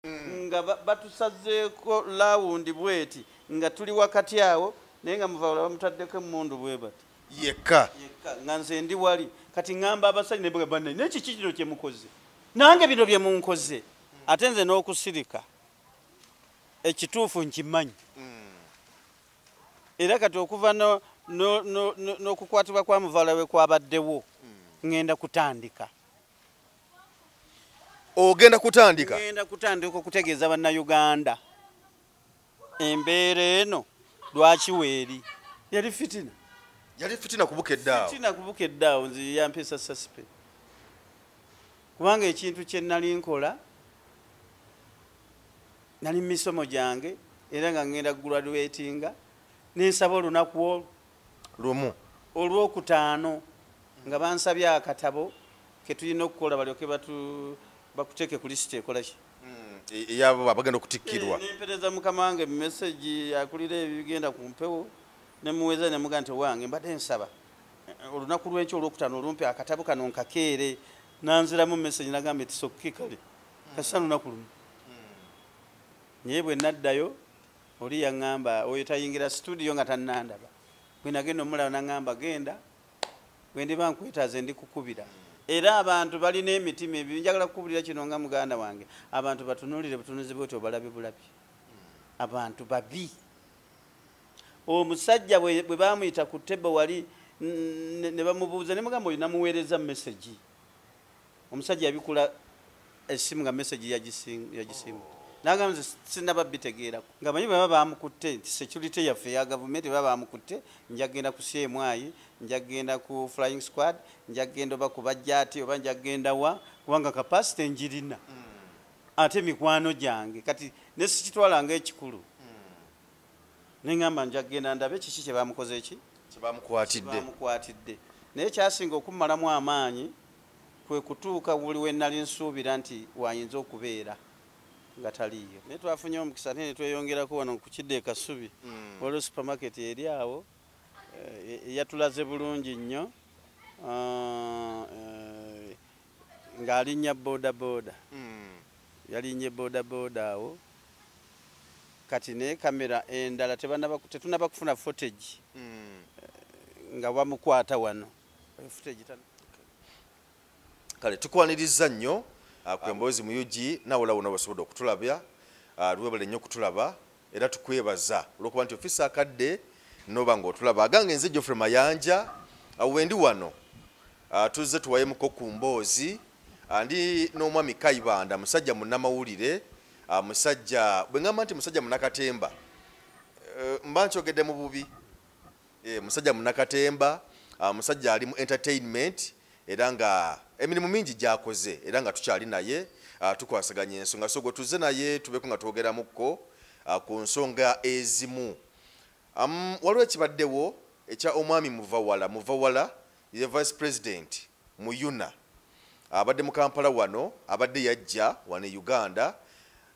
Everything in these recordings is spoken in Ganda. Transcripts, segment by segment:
nga batusazeeko lawundi bweti nga tuli wakati awo naye nga Muvawala bamutaddeko emmundu bwe bati yekka nga nze ndi wali kati ngamba abasajja ne bagamba n'eki kino kye mukoze nange bino bye munkoze ate nze n'okusirika ekituufu nkimanyi era kati okuva n'okukwatibwa kwa Muvawala we kwabaddewo ngenda kutandika ogenda kutandika okutegeeza bannayuganda embeera eno lwaki weeri yali fitina kubukeddaawo nze yampisa saspe kubanga ekintu kye nali nkola nali misomo gyange era nga ngenda graduatinga nensaba olunaku olwo lumu olwokutaano nga bansabye akatabo ketulina okukola balyoke bakuteeke ku lisiti ekolaki eyabo abagenda okutikkirwa nempereza mukama wange message akulira ebigenda ku mpewo nemuweza nemuga nti wange mbadde nsaba olunaku lw'enkyo olwokutaano olumpe akatabo kano nkakeere nanziramu message nagamba tisokke kale kasita lunaku lumu naye bwe naddayo oli yaŋŋamba oyo tayingira studio nga tannandaba bwe nagenda omulaba naŋŋamba genda bwe ndiba nkwetaaze ndikukubira era abantu balina emitima ebi njagala kukubulira kino nga muganda wange abantu batunuulire butunuzi bwoti obalabe bulabi abantu babi omusajja bwe bamuyita ku tebo wali ne bamubuuza ne mugamba oyo namuweereza message omusajja yabikula essimu nga message yagisimu nagamba nze sinaba bitegeerako nga manyi bwe baba bamukutte nti security yaffe ya gavumenti baba bamukutte njagenda ku CMI njagenda ku flying squad njagenda oba ku bajjaati oba njagenda wa kubanga kapasite njirina ate mikwano gyange kati nesikitwalanga ekikulu neŋŋamba njagenda ndabe kiki kye bamukoze eki bamukwatidde naye kyasinga okummalamu amaanyi kwe kutuuka buli we nali nsuubira nti wayinza okubeera nga taliyo naye twafunye omukisa ne tweyongerako wano ku Kidde Kasubi waliwo supermarket eri awo yatulaze bulungi nnyo ng'alinnya bodaboda yalinnye bodaboda awo kati ne kamera endala tetunaba kufuna footage nga bamukwata wano footage kale tukwaniriza nnyo kwembozi muyugi nawolawona basobodde okutulabya lwebale nnyo okutulaba era tukwebaza olwokuba nti ofisi akadde noba ngaotulaba agange nze Geoffrey Mayanja wendi wano tuzze tuwayemuko ku mboozi ndi n'omwami Kayibanda musajja munnamawulire musajja bwe ngamba nti musajja munnakatemba mba nkyogedde mu bubi musajja munnakatemba musajja ali mu entertainment era nga emirimu mingi gyakoze era nga tukyali naye tukwasaganya ensonga so gwe tuzze naye tubeko nga twogeramukko ku nsonga ezimu waliwo ekibaddewo ekya omwami Muvawala ye vice president mu UNA abadde mu Kampala wano abadde yajja wano e Uganda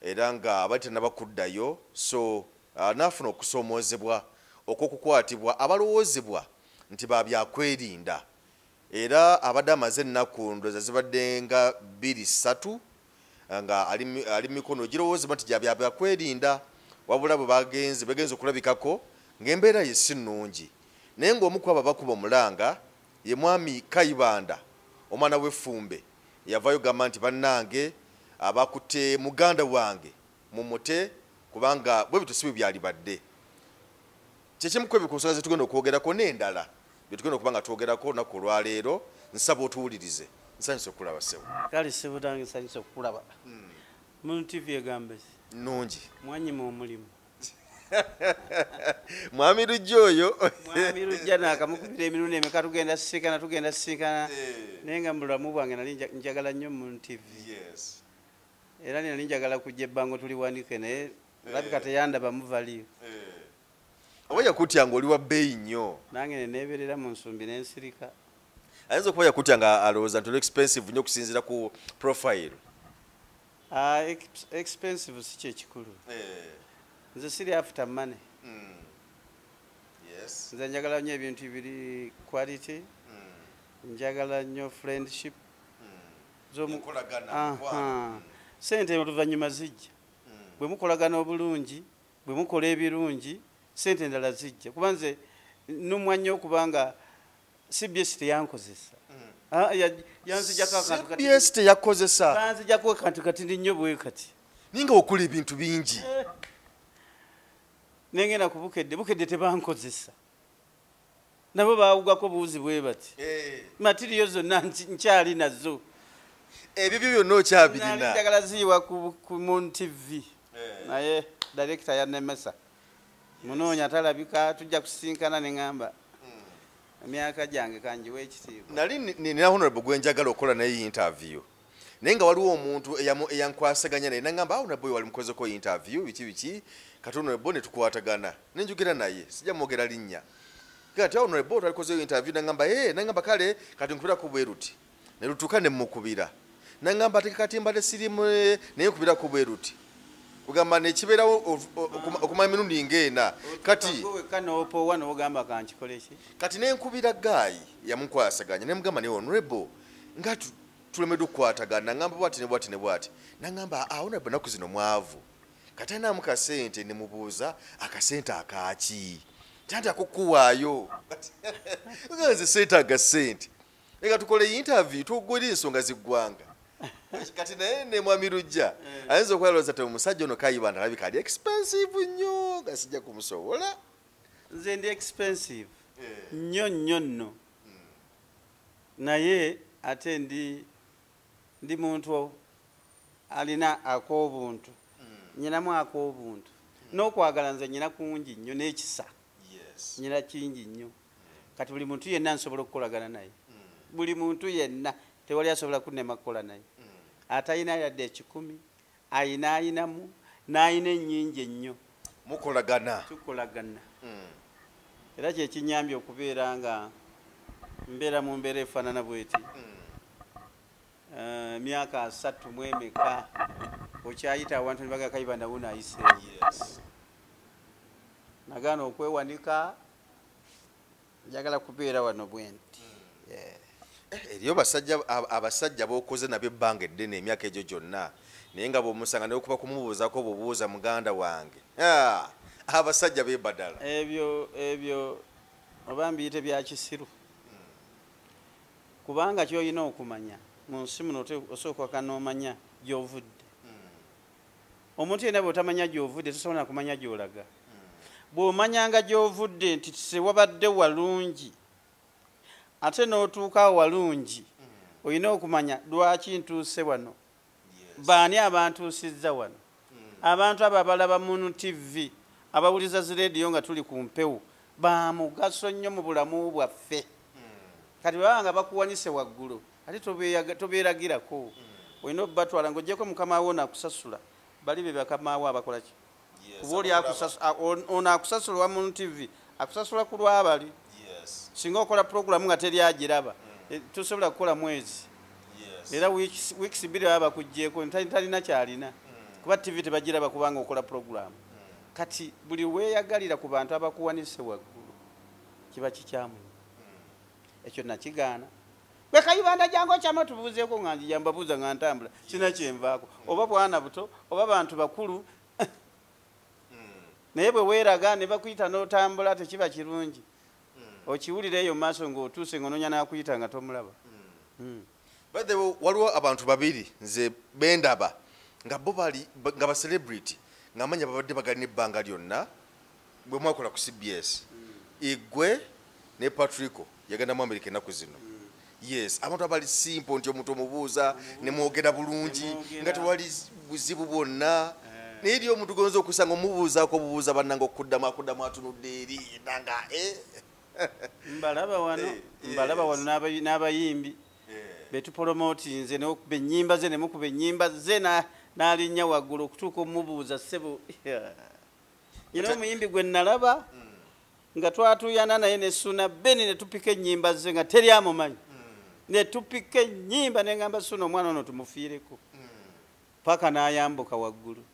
era nga abadde tannabakuddayo so naafuna okusoomoozebwa okwokukwatibwa abalowoozebwa nti babyakwerinda era abadde amaze ennaku ndowooza zibadde nga 2-3 nga ali mikono girowoozebwa nti gyabyakwerinda wabula bwe bagenze okulabikako ng'embeera ye si nnungi naye ng'omu ku abo bakuba omulanga ye mwami Kayibanda omwana w'effumbe yavaayo gamba nti bannange abakutte muganda wange mumute kubanga bwe bityo si bwe byalibadde kyekimu ku ebikunsonga ze tugenda okwogerako n'endala byetugenda okuba nga twogerako olunaku olwaleero nsaba otuwulirize nsanyusa okulaba sewo kale sebo tange nsanyusa okulaba mu TV egambe nnungi mwanyima omulimu mwami Lujja oyo mwami Lujja nakamukubira emirundi emeka tugenda sisinkana naye nga mu bulamu bwange nali njagala nnyo mu TV era nali njagala kujja ebbango tuli wanike naye labika teyandaba muvaliyo oba yakutya nga oli wa bbeeyi nnyo nange neneeberera mu nsumbi n'ensirika ayinza okuba yakutya nga alowooza nti oli expensive nnyo okusinziira ku profile expensive si kyekikulu nze siri after money nze njagala nnyo ebintu biri quality njagala nnyo friendship sente oluvannyuma zijja bwe mukolagana obulungi bwe mukola ebirungi sente endala zijja kuba nze numwa nnyo okubanga CBS teyankozesa yanzijjako akantu kati CBS teyakozesa banzijjako akantu kati ndi nnyo bwe kati ninga okola ebintu bingi nengenda ku bukedde tebankozesa nabo baawugako buuzi bwe bati matiriyo zonna nkyali nazo ebyo byonna okyabirina njagala ziyiwa ku Moon TV naye director ya Nemesa munoonya talabika tujja kusinkana ne ngamba emyaka gyange kanjiwa ekitiibwa nali nina honorable gwenjagala okukola naye interview naye nga waliwo omuntu eyankwasaganya naye nagamba honorable wali mukozeko interview biki kati honorable ne tukwatagana nenjogera naye sijja mwogera linnya kati honorable twalikozeyo interview nagamba kale kati nkubira ku bweruti ne lutuuka ne mukubira nagamba ate kati mbadde sirimu naye nkubira ku bweruti kugamba nekibeerawo okumanya emirundi ng'ena kati kati nenkubira gaayi yamukwasaganya nemugamba ne honorable nga tulemeddwa okukwatagana nagamba bwati ne bwati ne bwati nagamba honorable naku zino mwavu kati anaamu kasente nemubuuza akasente akaaki tanti akukuwaayo nze seetaaga sente ega tukole interview tugwira ensonga ziggwanga kati naye ne mwami Lujja ayinza okwelooza te omusajja ono kayiba ndalabika ali expensive nnyo nga sijja kumusobola nze ndi expensive nnyo nnyo nno naye ate ndi muntu alina ak'obuntu nyinamu ak'obuntu n'okwagala nze nyina kungi nnyo n'ekisa nyina kingi nnyo kati buli muntu yenna nsobola okukolagana naye buli muntu yenna tewali asobola kunnema kukola naye atayina yadde 10 ayinamu n'ayina ennyingi ennyo tukolagana era kyekinyambye okubeera nga mbeera mu mbeera efaanana bweti emyaka 3 mu emeka okyayita awantu nebaga kayiba nawuno ayiseeyo nagaana okwewanika njagala kubeera wano bwenti eriyo abasajja bokoze nabyo ebbanga eddene emyaka egyo gyonna naye nga bwomusanga neokuba kumubuuzako obubuuza muganda wange abasajja bebadala ebyo oba mbiyite bya kisiru kubanga kyoyina okumanya mu nsi muno osooka n'omanya gy'ovudde omuntu yenna bw'otamanya gy'ovudde tosobola kumanya gy'olaga bw'omanyanga gy'ovudde nti tewabadde walungi ate n'otuukawo walungi olina okumanya lwaki ntuuse wano baani abantuusizza wano abantu abo abalaba Moon TV abawuliza zi rediyo nga tuli ku mpewo ba mugaso nnyo mu bulamu bwaffe kati baba nga bakuwanise waggulu ate tobeeragirako olina obbatwala ng'oggyeko mukama wo naakusasula bali be bakamaawo abakola ki kuba oli ono akusasula wa Moon TV akusasula ku lwabali singa okola programu nga teri agiraba tosobola kukola mwezi era weeks 2 baba bakuggyeko talina kyalina kuba TV tebagiraba kubanga okola programu kati buli weeyagalira ku bantu abakuwanise waggulu kiba kikyamu ekyo nakigaana bwe kayibanda jangu kyama tubuuzeeko nga njijamba buuza nga ntambula sina kyenvaako oba bwana buto oba bantu bakulu naye bwe weeraga ne bakuyita n'otambula tekiba kirungi okiwulira eyo maaso ng'otuuse ng'onoonya n'akuyita nga tomulaba waliwo abantu babiri nze bendaba nga bo bali nga ba celebrity ng'amanya babadde bagalina ebbanga lyonna bwe mwakola ku CBS igwe ne Patrico yagenda mu America ennaku zino yes abantu abali simple nti omuntu omubuuza ne mwogera bulungi nga tewali buzibu bwonna naye eri omuntu gonza okusanga omubuuzaako obubuuza bannanga okuddamu atunudde eri nanga mbalaba wano n'abayimbi betupolomotinze nokuba ennyimba ze nemukuba ennyimba ze n'alinnya waggulu okutuuka omubuuza ssebo nyina omuyimbi gwe nalaba nga twatuyana naye nesuna beni netupika ennyimba ze nga teri amumanyi netupika ennyimba nengamba suna omwana ono tumufiireko paka n'ayambuka waggulu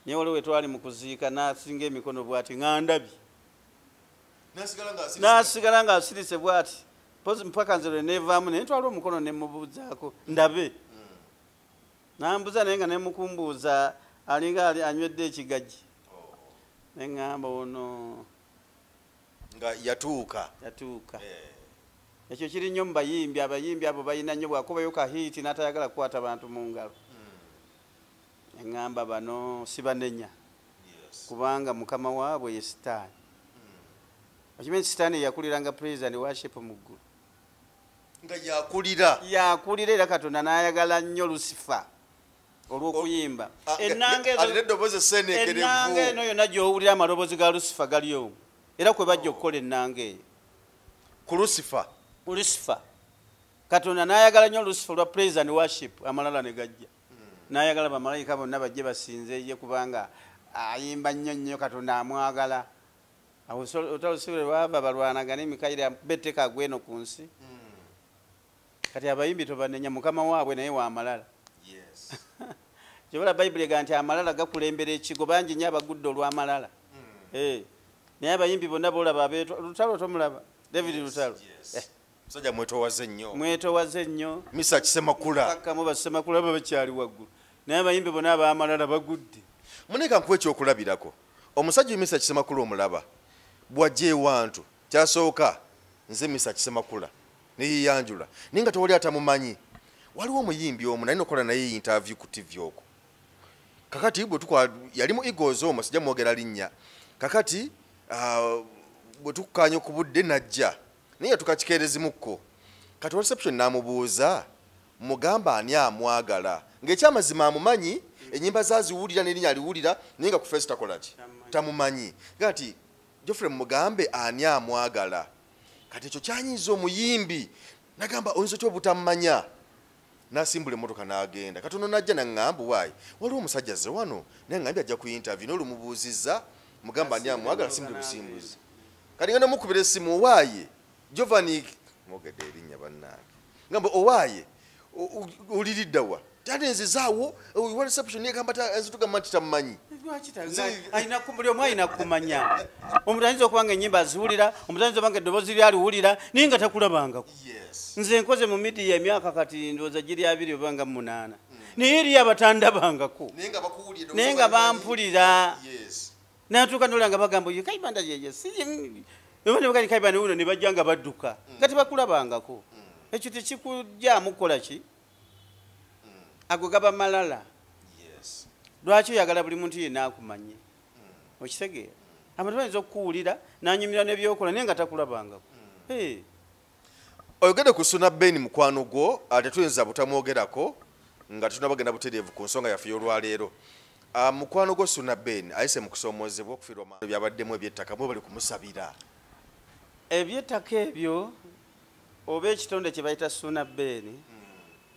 naye waliwo wetwali mu kuziika n'asinga emikono bw'ati nga ndabye n'asigala ng'asirise bw'ati mpaka nze lwe neevaamu naye ntwala omukono ne mubuuzaako ndabe nambuza naye nga nemukumbuuza alinga anywedde ekigajji neŋŋamba ono nga yatuuka ekyo kiri nnyo mu bayimbi abayimbi abo balina nnyo bwakubayo kahiiti n'atayagala kukwata bantu mu ngalo eŋŋamba bano sibanenya kubanga mukama waabwe ye sitaani okimanyi sitaani yakuliranga president worship mu ggulu nga yakulira era katonda n'ayagala nnyo lusifa olw'okuyimba ennanga eno yonna gy'owulira amaloboozi ga lusifa gali omwo era kwe bajja okukola ennanga eyo ku lusifa katonda n'ayagala nnyo lusifa olwa president worship amalala ne gajja n'ayagala bamalayika bonna bajje basinze ye kubanga ayimba nnyo nnyo katonda amwagala awo otalusibule lwava balwanagane Mikayiri betteka agweno ku nsi kati abayimbi tobanenya mukama waabwe naye waamalala kyobola bayibuli ega nti amalala gakulembera ekigo bangi nnyo abagudde olw'amalala naye abayimbi bonna boolaba lutalo tomulaba David Lutalo musajja mwetowaze nnyo Misa Kisemakula kakkamu basemakula baba bakyali waggulu naye abayimbi bonna ab'amalala bagudde muneka nkuwa ekyokulabirako omusajja Misa Kisemakula omulaba bw'ajja ewantu kyasooka nze Misa Kisemakula neyiyanjula naye nga tewali atamumanyi waliwo omuyimbi omu nalina okukola naye interview ku TV okwo kakati yali mu Eagles omwo sijja mwogera linnya kakati bwe tukukanya ku budde najja naye tukakikeerezimukko kati reception n'amubuuza mugamba ani amwagala ng'ekyamazima amumanyi ennyimba zaziwulira n'erinnya aliwulira naye nga ku face takolaki tamumanyi kati Geoffrey mugambe ani amwagala kati ekyo kyanyiza omuyimbi nagamba oyinza otya obutamumanya n'asimbula emmotoka n'agenda katono najja naŋŋamba waayi waliwo omusajja azze wano naye ŋŋambye ajja ku interview n'olumubuuzizza mugamba ani amwagala simbule busimbuzi kati nga namukubira essimu owaaye Giovanni mwogedde erinnya bannange ngamba owaaye oliriddawa tanenzizaawo wa reception yegamba tugamba nti tamumanyi buli omu alina kumanya omuntu ayinza okuba nga ennyimba aziwulira omuntu ayinza okuba nga eddoboozi lyaliwulira naye nga takulabangako nze nkoze mu midiya emyaka kati ndowooza giri 2 oba nga 8 naye eri abatandabangako naye nga bampulira natuuka nolanga bagamba oyo kaibanda yeye oba ne bagani kaibanda uno ne bajja nga badduka nga tebakulabangako ekyo tekikujjaamu kukola ki ago gaba malala lwaki oyagala buli muntu yenna akumanye okitegeera abantu bayinza okukuwulira nanyumira nebyokola naye nga takulabangako oyogedde ku Suna Ben mukwano gwo ate tuyinza butamwogerako nga tunabagenda butereevu ku nsonga yaffe y'olwaleero mukwano gwo Suna Ben ayise mu kusoomozebwa okufiirwa byabaddemu ebyettaka mwe bali kumusabira ebyettaka ebyo oba ekitonde kye bayita Suna Ben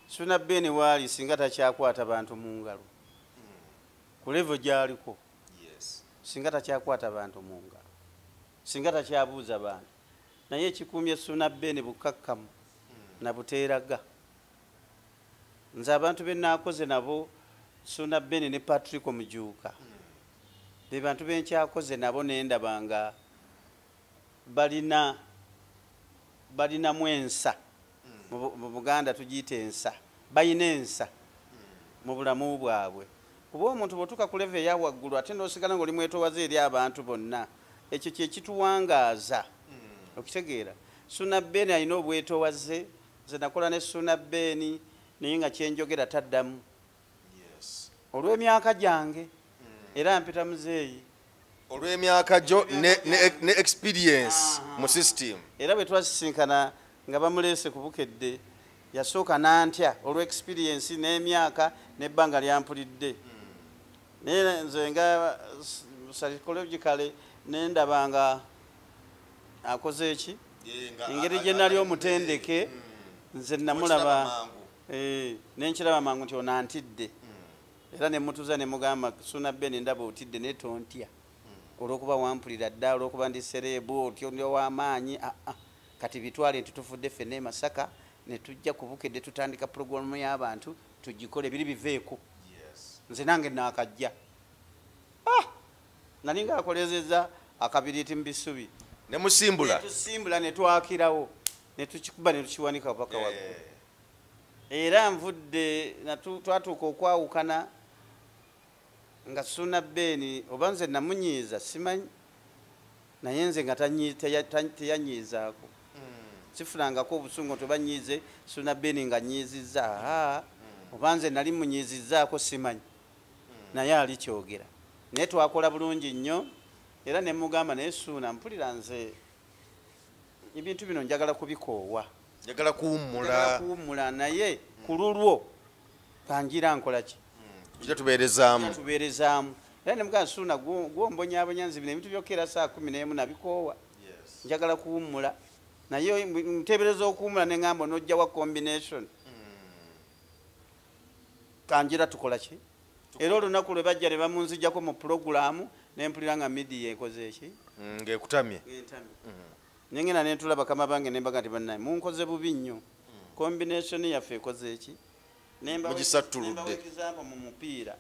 Suna Ben waali singa takyakwata bantu mu ngalo ku levo gyaliko singa takyakwata bantu mu ngalo singa takyabuuza bantu naye ekikuumye Suna Ben bukakkamu na buteeraga nze abantu be naakoze nabo Suna Ben ne Patrick Omujuuka be bantu benkyakoze nabo nendabanga balinamu ensa mu Buganda tugiyita ensa balina ensa mu bulamu bwabwe kuba omuntu bwotuuka ku leve eya waggulu ate n'osigala ng'oli mwetowaze eri abantu bonna ekyo kyekituwangaaza okitegeera Suna Ben alina obwetowaze nze nakola ne Suna Ben naye nga kyenjogera taddamu olw'emyaka gyange era mpita muzeeyi olw'emyaka gyo ne experience mu system era bwe twasisinkana nga bamuleese ku Bukedde yasooka nantya olw' experience n'emyaka n'ebbanga lyampulidde naye nze nga psychologically nendabanga akoze eki engeri gye nali omutendeke nze namulaba nenkiraba mangu nti ono antidde era nemutuuza nemugamba Suna Ben ndaba otidde naye tontya olw'okuba wampulira dda olw'okuba ndi sereebu otyo ndi ow'amaanyi kati bitwale nti tufudde ffenna e Masaka ne tujja ku Bukedde tutandika puroguramu y'abantu tugikole biri biveeko nze nange naakajja nali ngaakolezeza akabiriiti mu bisubi nemusimbula ne twakirawo ne tukikuba ne tukiwanika paka waggulu era nvudde twatuuka okwawukana nga Ssuuna Beni oba nze namunyiiza simanyi naye nze nga teyanyiizaako sifunangako obusungu tebanyiize Ssuuna Beni nga nyiizizza oba nze nali munyiizizzaako simanyi naye ali kyogera naye twakola bulungi nnyo era ne mugamba naye Ssuuna mpulira nze ebintu bino njagala kubikoowa njagala kuwummula naye ku lulwo kanjira nkolaki tubeerezaamu era ne mugamba Ssuuna gwombonyabonya nzibina ebintu byokera saa 11 nabikoowa njagala kuwummula naye ntebereza okuwummula ne ngamba onojjawa combination kanjira tukolaki era olunaku lwe bajja ne bamunzijjako mu puroguramu nempulira nga midiya ekoze eki ng'ekutamye nengenda nentula bakama bange nembaga nti bannaye munkoze bubi nnyo combination yaffe ekoze eki nembawekisampo mu mupiira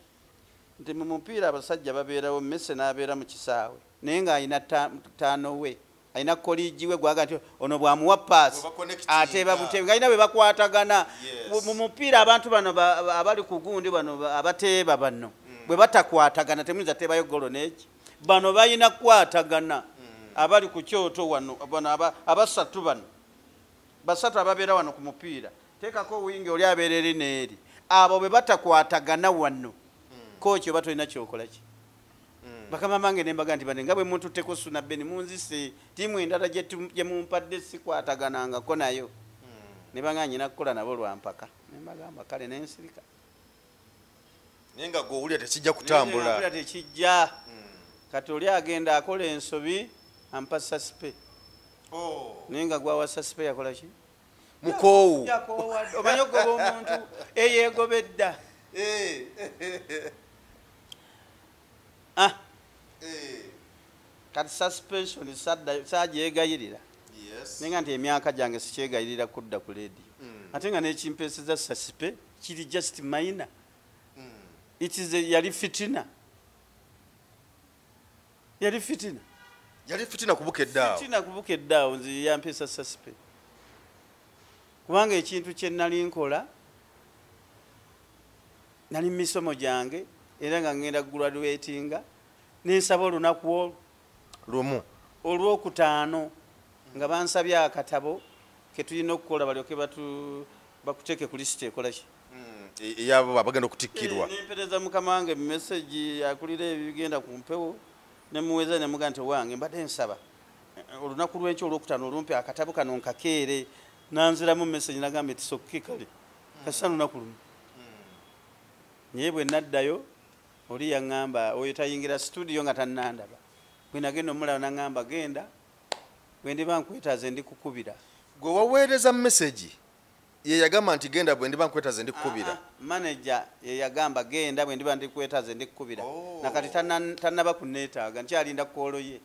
nti mu mupiira abasajja babeerawo Messi n'abeera mu kisaawe naye ng'alina taano we alina koligi we gwaga nti ono bwamuwa paasi ateeba buteebi ng'alina bwe bakwatagana mu mupiira abantu bano abali ku gundi bano abateeba bano bwe batakwatagana temuyinza teebayo golo neeki bano balina kukwatagana abali ku kyoto wano abasatu bano basatu ababeera wano ku mupiira teekako wingi oli abeera eri neeri abo bwe batakwatagana wano kooki oba tolina kyokolaki bakama bange nembaga nti bane nga bwe muntutteko Ssuuna Beni munzise tiimu endala gye mumpadde sikwataganangako nayo ne banga nyina kukola nabo lwampaka nembagamba kale nensirika naye nga gweowulira tekijja kutambula tekijja kati oli agenda akola ensobi ampa sasipe naye nga gwawa sasipe yakolaki mukoowu omanye ogoba omuntu eyeegobedda kati suspension sagyegayirira nenga nti emyaka gyange sikyegayirira kudda ku leediyo ate nga nekimpeeseza sasipe kiri just minor yali fitina kubukeddaawo nzi yampeesa sasipe kubanga ekintu kye nali nkola nali mu misomo gyange era nga ngenda graduatinga nensaba olunaku lumu olwokutaano nga bansabye akatabo ketulina okukola balyoke bakuteeke ku lisiti ekolaki eyabo abagenda okutikkirwa nempereza mukama wange mumesagi akulira ebigenda ku mpewo nemuweza nemuga nti wange mbadde nsaba olunaku lwenkyo olwokutaano olumpe akatabo kano nkakeere nanziramu mesagi nagamba tisokke kale kasa lunaku lumu naye bwe naddayo oli yaŋŋamba oyo tayingira studio nga tannandaba bwe nagenda omulaba naŋŋamba genda bwe ndiba nkwetaaze ndikukubira gwe waweereza mesagi ye yagamba nti genda bwe ndiba nkwetaaze ndikukubira manager ye yagamba genda bwe ndiba ndikwetaaze ndikukubira nakati tannaba kunneetaaga nkyalinda koolo ye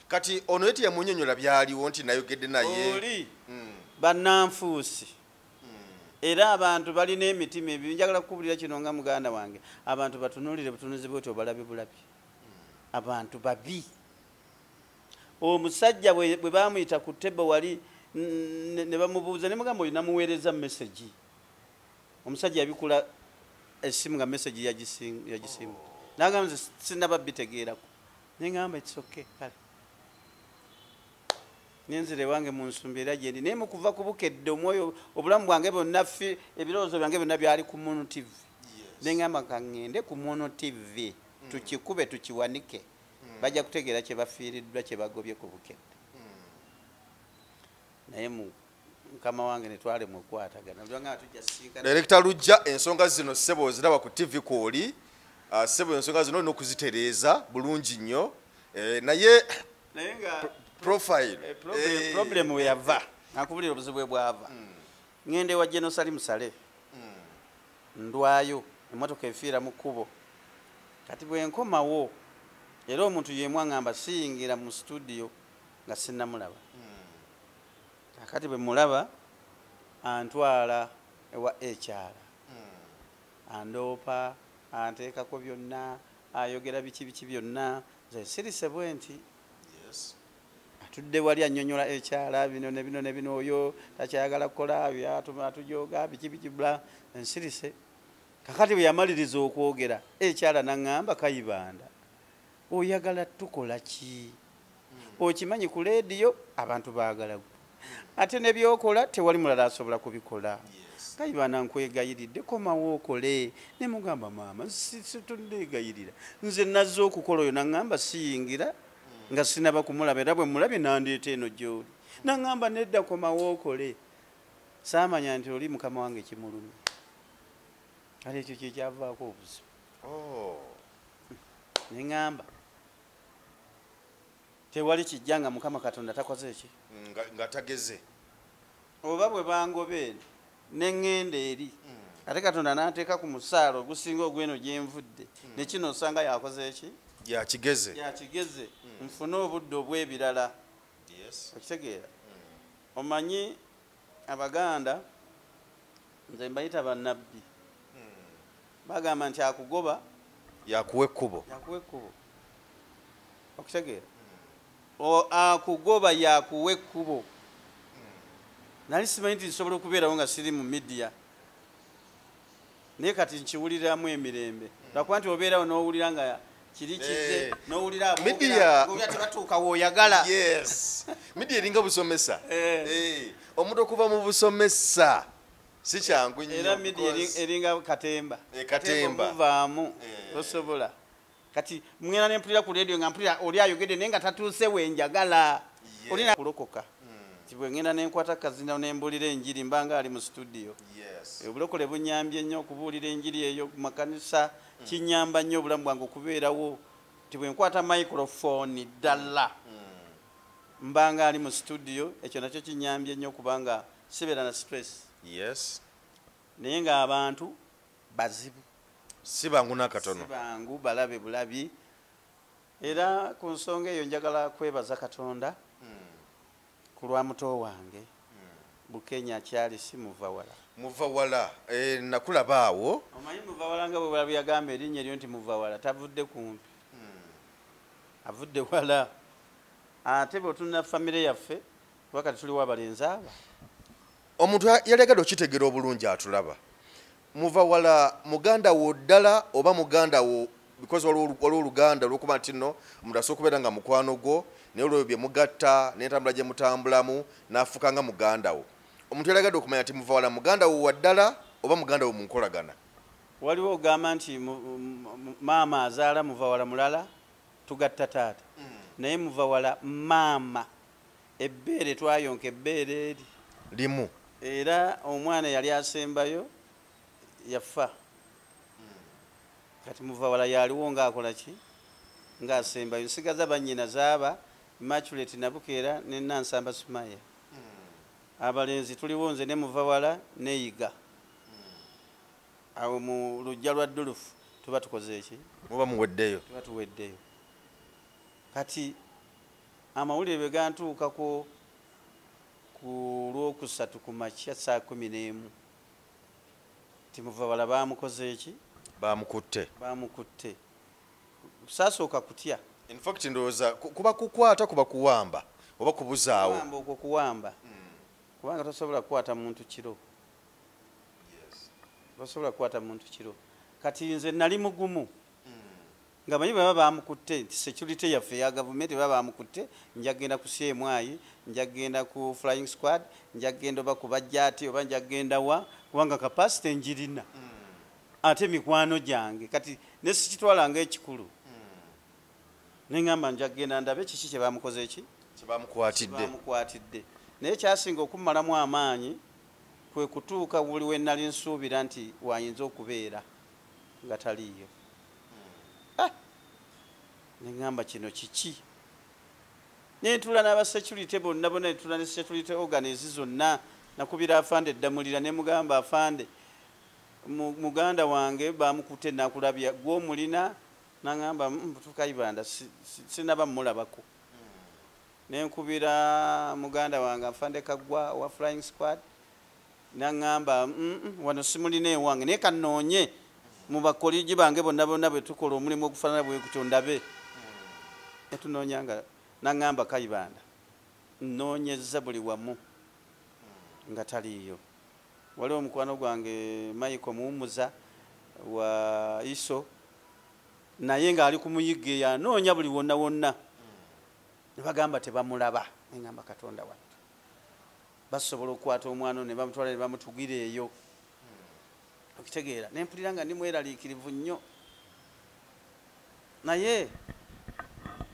kati ono yeti yamunyonyola byaliwo nti nayogedde naye oli bannanfuusi era abantu balina emitima ebibi njagala kukubulira kino nga muganda wange abantu batunuulire butunuzi bwoti obalabi bulabi abantu babi omusajja bwe bamuyita ku tebo wali ne bamubuuza ne mugamba oyo namuweereza mesagi omusajja yabikula essimu nga mesagi yagisimu nagamba nze sinaba bitegeerako neŋŋamba ekisoke kale nenzire wange mu nsumbi era gyendi naye mukuva ku bukedde omwoyo obulamu bwange bwonna ebirowoozo byange byonna byali ku Mono TV neŋŋamba kaŋŋende ku Mono TV tukikube tukiwanike bajja kutegeera kye bafiiriddwa kye bagobye ku bukedde naye mukama wange netwale mukwatagana Director Lujja ensonga zino ssebo ziraba ku TV kwoli ssebo ensonga zino olina okuzitereeza bulungi nnyo naye nga profile problem we yava nakubulira obuzibu bwava ngende wa Jenosali Musale ndwayo emotoka efiira mu kkubo kati bwe nkomawo era omuntu yemwe ngamba siyingira mu studio nga sinnamulaba kati bwe mulaba antwala ewa HR andoopa anteekako byonna ayogera biki byonna nze sirise bwe nti tudde wali annyonnyola ekyala bino ne bino ne bino, oyo takyayagala kukola atujoga biki bla ensirise. Kakati bwe yamaliriza okwogera ekyala n'aŋŋamba, Kayibanda oyagala tukola ki? Okimanyi ku leediyo abantu baagala gwe, ate ne byokola tewali mulala asobola kubikola. Kayibanda nkwegayiridde komawo okole. Ne mugamba maama situnneegayirira, nze nazze okukola. Oyo n'aŋŋamba siyingira nga sinaba kumulaba, era bwe mulabye nandeeta eno gy'oli. N'aŋŋamba nedda komawo okole. Saamanya nti oli mukama wange kimulumi. Kale ekyo kyekyavaako obuzibu. Ne ŋŋamba tewali kijja nga Mukama Katonda takoze eki nga tageze. Oba bwe bangobe ne ŋŋenda eri ate Katonda n'anteeka ku musaala ogusinga ogweno gye nvudde, ne kino osanga yakoze eki yakigeze nfune obudde obw'ebirala. Okitegeera? Omanyi Abaganda nze mbayita bannabbi, bagamba nti akugoba yakuwa ekkubo. Okitegeera? Akugoba yakuwa ekkubo. Nali simanyi nti nsobola okubeerawo nga siri mu midiya, naye kati nkiwuliramu emirembe. Lwakuba nti obeerawo n'owulira nga kiri kidde, n'owulira tebatuuka w'oyagala. Midiya eringa busomesa. Omuntu okuva mu busomesa si kyangu nnyo. Era midiya eringa katemba. Muvaamu tosobola. Kati mwena nempulira ku leediyo nga mpulira oli ayogedde naye nga tatuuse wenjagala. Olina kulokoka. Bwe ngenda nenkwata kazina nembulira enjiri mbanga ali mu studio. Obulokole bunyambye nnyo okubuulira enjiri eyo ku makanisa, kinyamba nnyo obulamu bwange okubeerawo. Ti bwe nkwata microphone ddala mbanga ali mu studio, ekyo nakyo kinyambye nnyo kubanga sibeera na stress. Naye ng'abantu bazibu, si bangu n'akatono, si bangu balabe bulabi. Era ku nsonga eyo njagala kwebaza Katonda ku lwa muto wange Bukenya kyali si Muvawala. Nakulaba awo. Omanyi Muvawala nga bwe balabi yagamba erinnya eryo nti Muvawala tavudde kumpi, avudde wala. Ate bwe tulina famire yaffe wakati tuliwo abalenzi aba. Omuntu yalegadde okitegeera obulungi atulaba. Muvawala muganda wo ddala oba muganda wo because waliwo oluganda olwokuba nti nno omuntu asobola okubeera nga mukwano gwo naye olwo bye mugatta n'entambula gye mutambulamu n'afuuka nga muganda wo. Omuntu yalagadde okumanya nti Muvawala muganda wo wa ddala oba muganda wo mu nkolagana. Waliwo ogamba nti maama azaala Muvawala mulala tugatta taata, naye Muvawala maama ebbeere twayonka ebbeere eri limu. Era omwana yali asembayo yafa. Kati Muvawala yaliwo ng'akola ki? Ng'asembayo. Nsigaza bannyina zaaba Immaculate Nabukeera ne Nansamba Sumaya. Abalenzi tuliwo nze ne Muvawala neyiga. Awo mu lujja lwa Dulufu tuba tukoze eki? Muba muweddeyo. Tuba tuweddeyo. Kati amawulire bwe gantuukako ku Lwokusatu ku makya saa 11 ti Muvawala baamukoze eki? Baamukutte. Saasooka kutya. In fact ndowooza kuba kukwata kuba kuwamba oba kubuzaawo. Kuwamba okwo kuwamba. Kubanga tosobola kukwata muntu kiro. Tosobola kukwata muntu kiro. Kati nze nali mugumu. Nga banyi baba bamukutte nti security yaffe ya government baba bamukutte, njagenda ku CMI, njagenda ku flying squad, njagenda oba ku bajjati oba njagenda wa kubanga capacity njirina. Ate mikwano gyange kati ne sikitwalanga ekikulu. Nengamba njagenda ndabe kiki kye bamukoze eki? Bamukwatidde. Naye kyasinga okumalamu amaanyi kwe kutuuka buli we nali nsuubira nti wayinza okubeera nga taliyo. Nengamba kino kiki? Nentula n'aba security bonna netula ne security organs zonna nakubira afande eddamulira ne mugamba afande muganda wange bamukutte nakulabya gw'omulina. Nangamba Kayibanda sinaba mulabako. Nenkubira muganda wange afande Kaggwa wa flying squad. Nangamba wano simulina ewange naye kanoonye mu bakoligi bange bonna bwe tukola omulimu ogufaanana bwe kutyo ndabe. Netunoonyanga. Nangamba Kayibanda nnoonyezza buli wamu nga taliiyo. Waliwo omukwano gwange Michael Muwummuza wa Iso naye ng'ali ku muyigga yanoonya buli wonna wonna ne bagamba tebamulaba. Engamba Katonda wattu basobola okukwata omwana ne bamutwala ne bamutugira eyo. Okitegeera ne mpulira nga ndi mweraliikirivu nnyo naye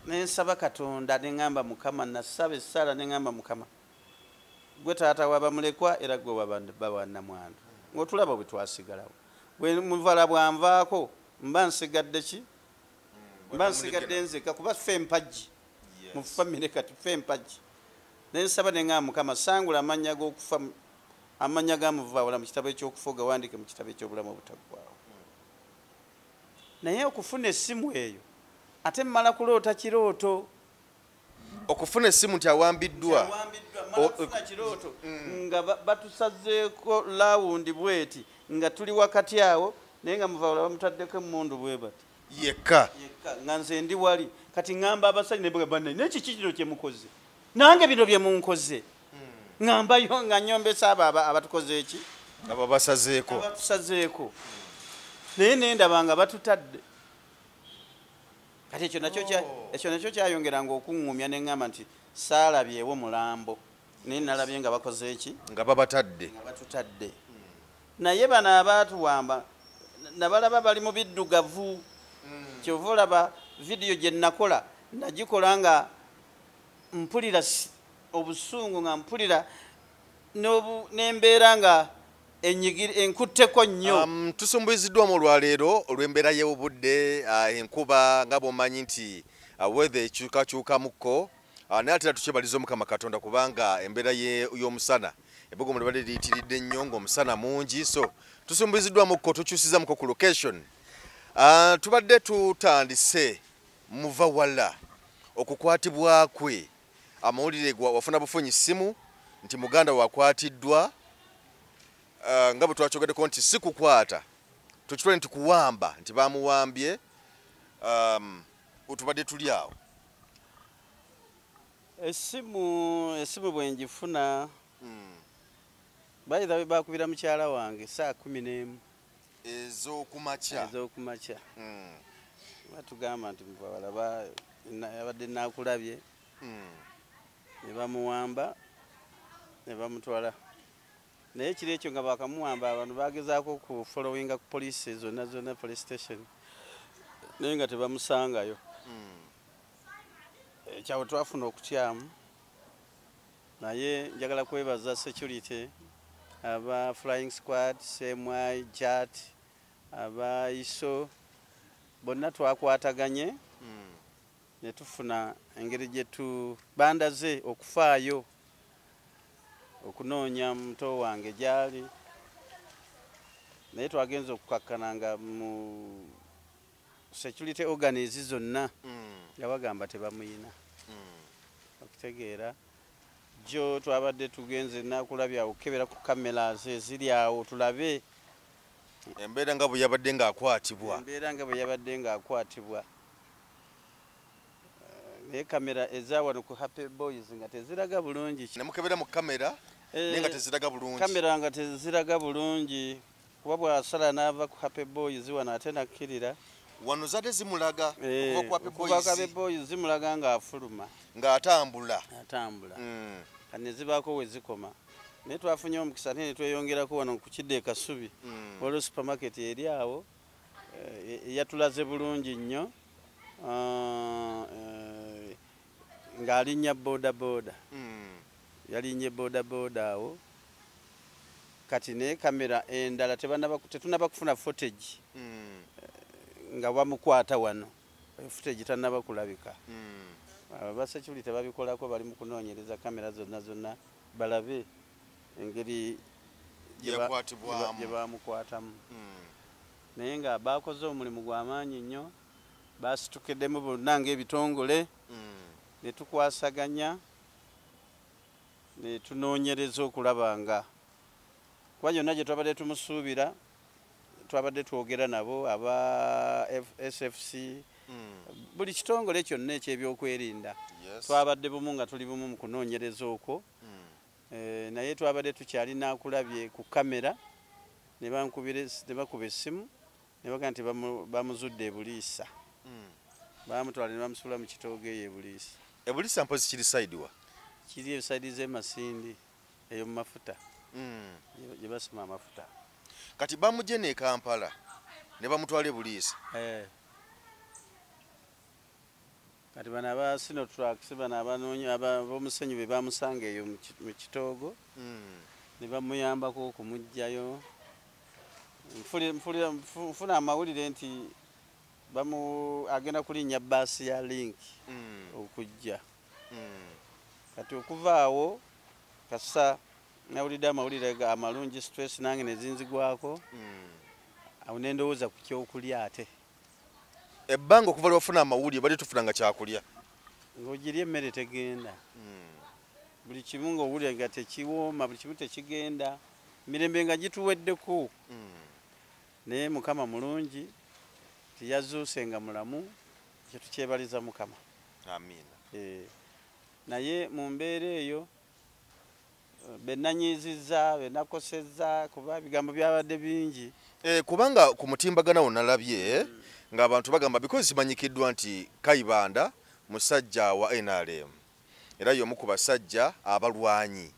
ne nsaba Katonda ne ngamba Mukama, nasaba essaala ne ngamba Mukama, gwe taata wabamulekwa era gwe wabannamwandu ng'otulaba bwe twasigalawo. Bwe muvala bwanvaako mba nsigadde ki? Mba nsigadde nzeka kuba ffe empagi mu famire kati ffe empagi. Ne nsaba ne ngamba Mukama, sangula amannya g'okufa, amannya ga Muvawala mu kitabo eky'okufa ogawandiike mu kitabo eky'obulamu obutaggwaawo. Naye okufuna essimu eyo ate mmala kuloota kirooto. Okufuna essimu nti awambiddwa kirooto nga batusazeeko laawundi bweti nga tuli wakati awo naye nga Muvawala bamutaddeko emmundu bwe bati yekka nga nze ndi wali kati ngamba abasajja nebagamba nekiki kino kye mukoze nange bino bye munkoze ngambayo nga nyombesa abo abatukoze eki abo basazeeko abatusazeeko naye nendaba nga batutadde. Kati ekyo nakyo kyayongeranga okuŋŋumya ne ŋŋamba nti saalabyewo mulambo naye nalabye nga bakoze eki nga babatadde nga batutadde. Naye bano abaatuwamba nabalaba bali mu biddugavu. Kyova olaba vidiyo gye nakola nagikola nga mpulira obusungu nga mpulira n'embeera nga enkutteko nnyo. Tusumbuyiziddwamu olwaleero olw'embeera y'obudde, enkuba nga bw'omanyi nti weather ekyukakyukamukko, naye ate era tukyebaliza Omukama Katonda kubanga embeera y'omusana ebbugumu libadde liyitiridde nnyo ng'omusana mungi, so tusumbuyiziddwamukko tukyusizzamuko ku location. Tubadde tutandise Muvawala okukwatibwa kwe, amawulire wafuna bufunyi ssimu nti muganda wakwatiddwa. Nga bwe twakyogeddeko nti si kukwata tukitwale nti kuwamba nti bamuwambye. Tubadde tuli awo. Essimu bwe njifuna bayita bakubira mukyala wange saa 11 ez'okumakya batugamba nti Muvawala yabadde nakulabye ne bamuwamba ne bamutwala. Naye ekiro ekyo nga bakamuwamba abantu bagezaako ku followinga ku police zonna police station naye nga tebamusangayo. Ekyawe twafuna okutyamu naye njagala kwebaza security aba flying squad, CMI, JAT, aba ISO bonna twakwataganye ne tufuna engeri gye tubandaze okufaayo okunoonya muto wange gyali. Naye twagenza okukakkana nga mu security organs zonna nga bagamba tebamuyina. Okitegeera jo twabadde tugenze nakulabya okukebera ku cameras eziri awo tulabe embeera nga bwe yabadde ng'akwatibwa. Naye kamera ezawano ku Happy Boys nga teziraga bulungi. Nemukebera mu kamera naye nga teziraga bulungi. Kamera nga teziraga bulungi kuba bw'asala n'ava ku Happy Boys wano ate nakkirira wano zadde zimulaga kuba ku Happy Boys zimulaga ng'afuluma ng'atambula. Kati ne zibaako we zikoma. Naye twafunye omukisa ne tweyongerako wano ku Kidde Kasubi waliwo supermarket eri awo yatulaze bulungi nnyo ng'alinnya bodaboda yalinnye bodaboda awo. Kati naye kamera endala tetunaba kufuna footage nga bamukwata wano footage tannaba kulabika. Abasecurity babikolako bali mu kunoonyereza kamera zonna balabe engeri gye bamukwatamu. Naye nga bakoze omulimu gw'amaanyi nnyo, basitukiddemu bonna ng'ebitongole ne tukwasaganya ne tunoonyereza okulaba nga kuba gyonna gye twabadde tumusuubira twabadde twogera nabo aba SFC buli kitongole kyonna ekyebyokwerinda twabadde bumu nga tuli bumu mu kunoonyereza okwo naye twabadde tukyalina akulabye ku kamera ne bakuba essimu ne baga nti bamuzudde ebuliisa bamutwala ne bamusuula mu kitoogo eyo ebuliisa. Ebuliisa mpozi kiri side wa? Kiri esaidi z'emasindi eyo mu mafuta gye basima amafuta. Kati bamugye ne Kampala ne bamutwala ebuliisa. Kati bano aba Sinotracks bano abanoonya ab'omusenyu be bamusanga eyo mu kitoogo ne bamuyambako okumugjayo. Nfuna amawulire nti agenda kulinnya bbaasi ya Link okujja. Kati okuva awo kasa nawulidde amawulire amalungi stress nange ne zinzigwako awo ne ndowooza ku kyokulya ate. Ebbanga okuva lwafuna amawulire bali tufunanga kyakulya ng'ogirya emmere tegenda. Buli kimu ng'owulira nga tekiwooma, buli kimu tekigenda, mirembe nga gituweddeko. Naye Mukama mulungi tiyazuuse nga mulamu, ekyo tukyebaliza Mukama. Amiina. Naye mu mbeera eyo bennanyiizizza bennakosezza kuba ebigambo byabadde bingi. Kubanga ku mutimbagana wonalabye ng'abantu bagamba because simanyikiddwa nti Kayibanda musajja wa NRM era y'omu ku basajja abalwanyi.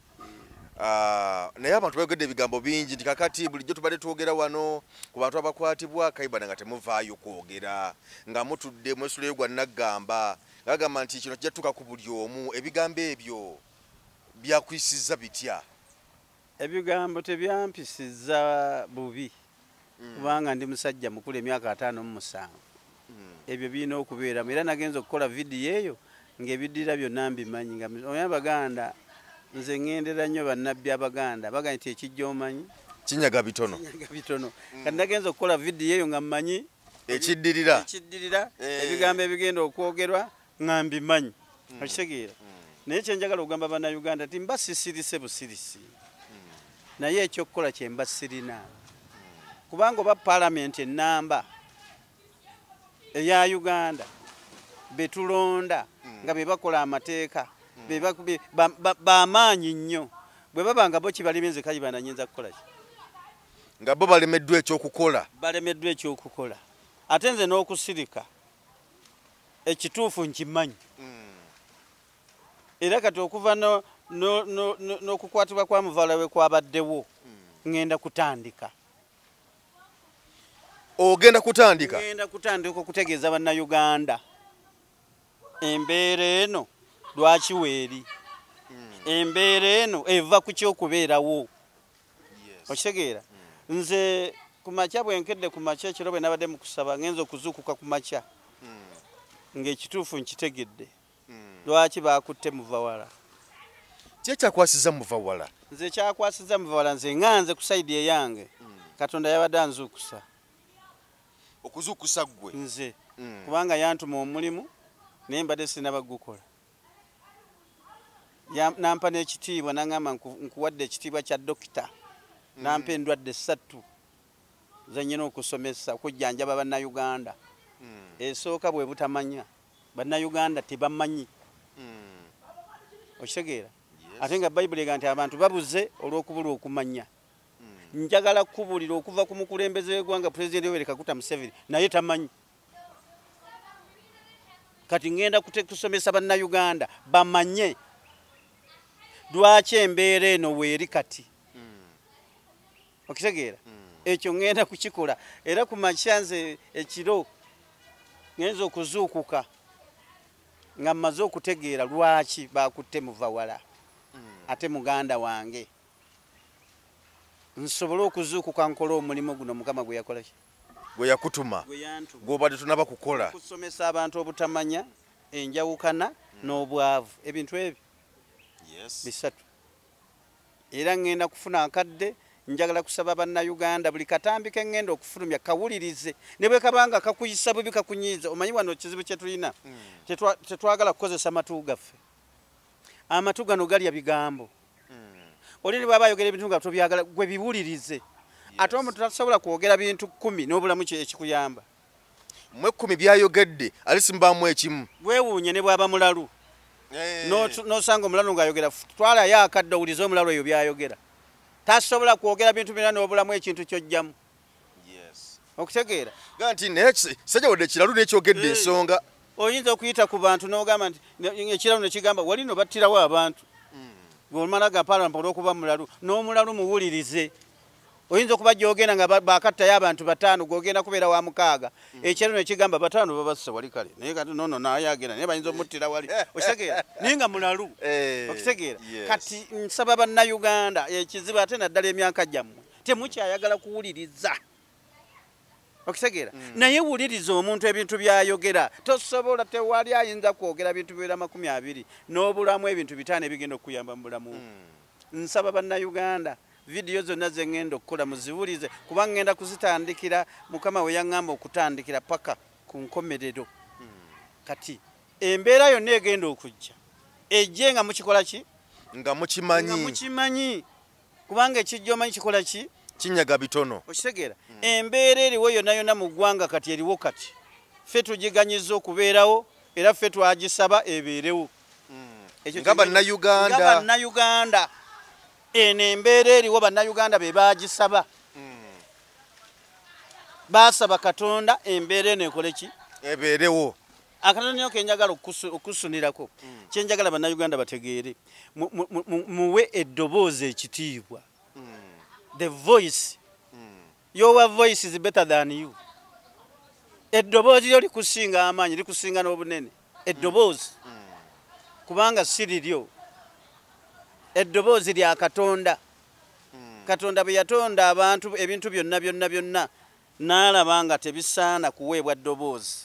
Naye abantu bayogedde ebigambo bingi nti kakati bulijjo tubadde twogera wano ku bantu abakwatibwa Kayibanda nga temuvaayo kwogera nga mutudde mwesuleyo gwa Naggamba ng'agamba nti kino kijja tutuuka ku buli omu. Ebigambo ebyo byakwisizza bitya? Ebigambo tebyampisizza bubi kubanga ndi musajja mukulu emyaka 57. Ebyo birina okubeeramu era nagenza okukola vidiyo eyo ng'ebiddira byonna mbimanyi nga Abaganda nze ŋŋendera nnyo bannabbi Abaganda baga nti ekijja omanyi kinyaga bitono. Kati nagenza okukola vidiyo eyo nga mmanyi ekiddirira ebigambo ebigenda okwogerwa nga mbimanyi. Okitegeera? Naye kyenjagala okugamba bannayuganda ti mbasisirise busirisi naye ekyokukola kye mbasirina kubanga oba paalamenti ennamba eya Uganda betulonda nga be bakola amateeka bamaanyi nnyo bwe baba nga bo kibalimenze Kayibanda nyinza kukola ki nga bo balemeddwa ekyokukola ate nze n'okusirika ekituufu nkimanyi era kati okuva n'okukwatibwa kwa muvaala we kwabaddewo ngenda kutandika. Ogenda kutandika? Ngenda kutandika okutegeeza bannayuganda embeera eno lwaki weeri, embeera eno eva ku ky'okubeerawo. Okitegeera? Nze ku makya bwenkedde ku makya ekiro bwe nabadde mu kusaba ngenza okuzuukuka ku makya ng'ekituufu nkitegedde lwaki bakutte muvawala. Ki ekyakwasiza muvawala? Nze kyakwasiza muvawala nze nganze ku sayidi eyange Katonda yabadde anzuukusa. Okuzuukusa ggwe? Nze kubanga yantuma omulimu naye mbadde sinaba gukola. Nampa n'ekitiibwa naŋŋamba nkuwadde ekitiibwa kya dokita nampa endwadde 3 zennyina okusomesa okujjanjaba bannayuganda. Esooka bwe butamanya bannayuganda tebamanyi. Okitegeera? Ate nga Bayibuli ega nti abantu babuze olw'okubula okumanya. Njagala kubuulira okuva ku mukulembeze w'eggwanga Pulezidenti Yoweri Kaguta Museveni naye tamanyi. Kati ngenda kusomesa bannayuganda bamanye lwaki embeera eno weeri kati. Okitegeera? Ekyo ngenda kukikola era ku makya nze ekiro ngenza okuzuukuka nga mmaze okutegeera lwaki bakutte muvawala ate muganda wange nsobole okuzuukuka nkola omulimu guno Mukama gwe yakola ki? Gwe yakutuma gw'obadde tunaba kukola kusomesa abantu obutamanya enjawukana n'obwavu ebintu ebyo bisatu. Era ngenda kufuna akadde njagala kusaba bannayuganda buli katambi ke ngenda okufulumya kawulirize ne bwe kabanga kakuyisa bubi kakunyiiza. Omanyi wano ekizibu kye tulina tetwagala kukozesa matu gaffe. Amatu gano galya bigambo. Oli ne bw'aba ayogera ebintu nga tobyagala gwe biwulirize. Ate omuntu tasobola kwogera bintu 10 n'obulamu ekikuyamba. mu 10 byayogedde alisimbamu ekimu bwewuunye ne bwaba mulalu nosanga omulalu ng'ayogera twalayo akadde owulize omulalu eyo byayogera tasobola kwogera bintu birala n'obulamu ekintu ky'ojjamu okutegeera ga nti naye sajja wadde ekiralu n'ekyogedde ensonga oyinza okuyita ku bantu n'ogamba nti ekiralu ne kigamba wali no battirawo abantu ng'omala ga parliament olw'okuba mulalu n'omulalu muwulirize oyinza okuba gyogenda nga bakattayo abantu 5 gwogenda kubeera wa 6 ekiralu ne kigamba 5 babassa wali kale naye kati nono naye agenda naye bayinza omuttira wali okitegeera naye nga mulalu okitegeera kati nsaba bannayuganda ekizibu ate naddala emyaka gyammwe temukyayagala kuwuliriza okitegeera naye wuliriza omuntu ebintu byayogera tosobola tewali ayinza kwogera bintu biwera 20 n'obulamu ebintu 5 ebigenda okuyamba mu bulamu nsaba bannayuganda vidiyo zonna ze ŋŋenda okukola muziwulize kuba ŋŋenda kuzitandikira mukama we yaŋŋamba okutandikira paka ku nkomerero kati embeera yonna egenda okujja ejje nga mukikola ki nga mukimanyi kubanga ekijja omanyi kikola ki kinyaga bitono okitegeera embeera eriwo yonna yonna mu ggwanga kati eriwo kati ffe tugiganyiza okubeerawo era ffe twagisaba ebeerewo nga bannayuganda eno embeera eriwo bannayuganda be bagisaba basaba katonda embeera eno ekole ki ebeerewo akatono nyo kenjagala okusunirako kyenjagala bannayuganda bategeere muwe eddoboozi ekitiibwa the voice your voice is better than you eddoboozi lyo likusinga amaanyi likusinga n'obunene eddoboozi kubanga siriryo eddoboozi lya katonda katonda bwe yatonda abantu ebintu byonna n'alaba nga tebisaana kuweebwa ddoboozi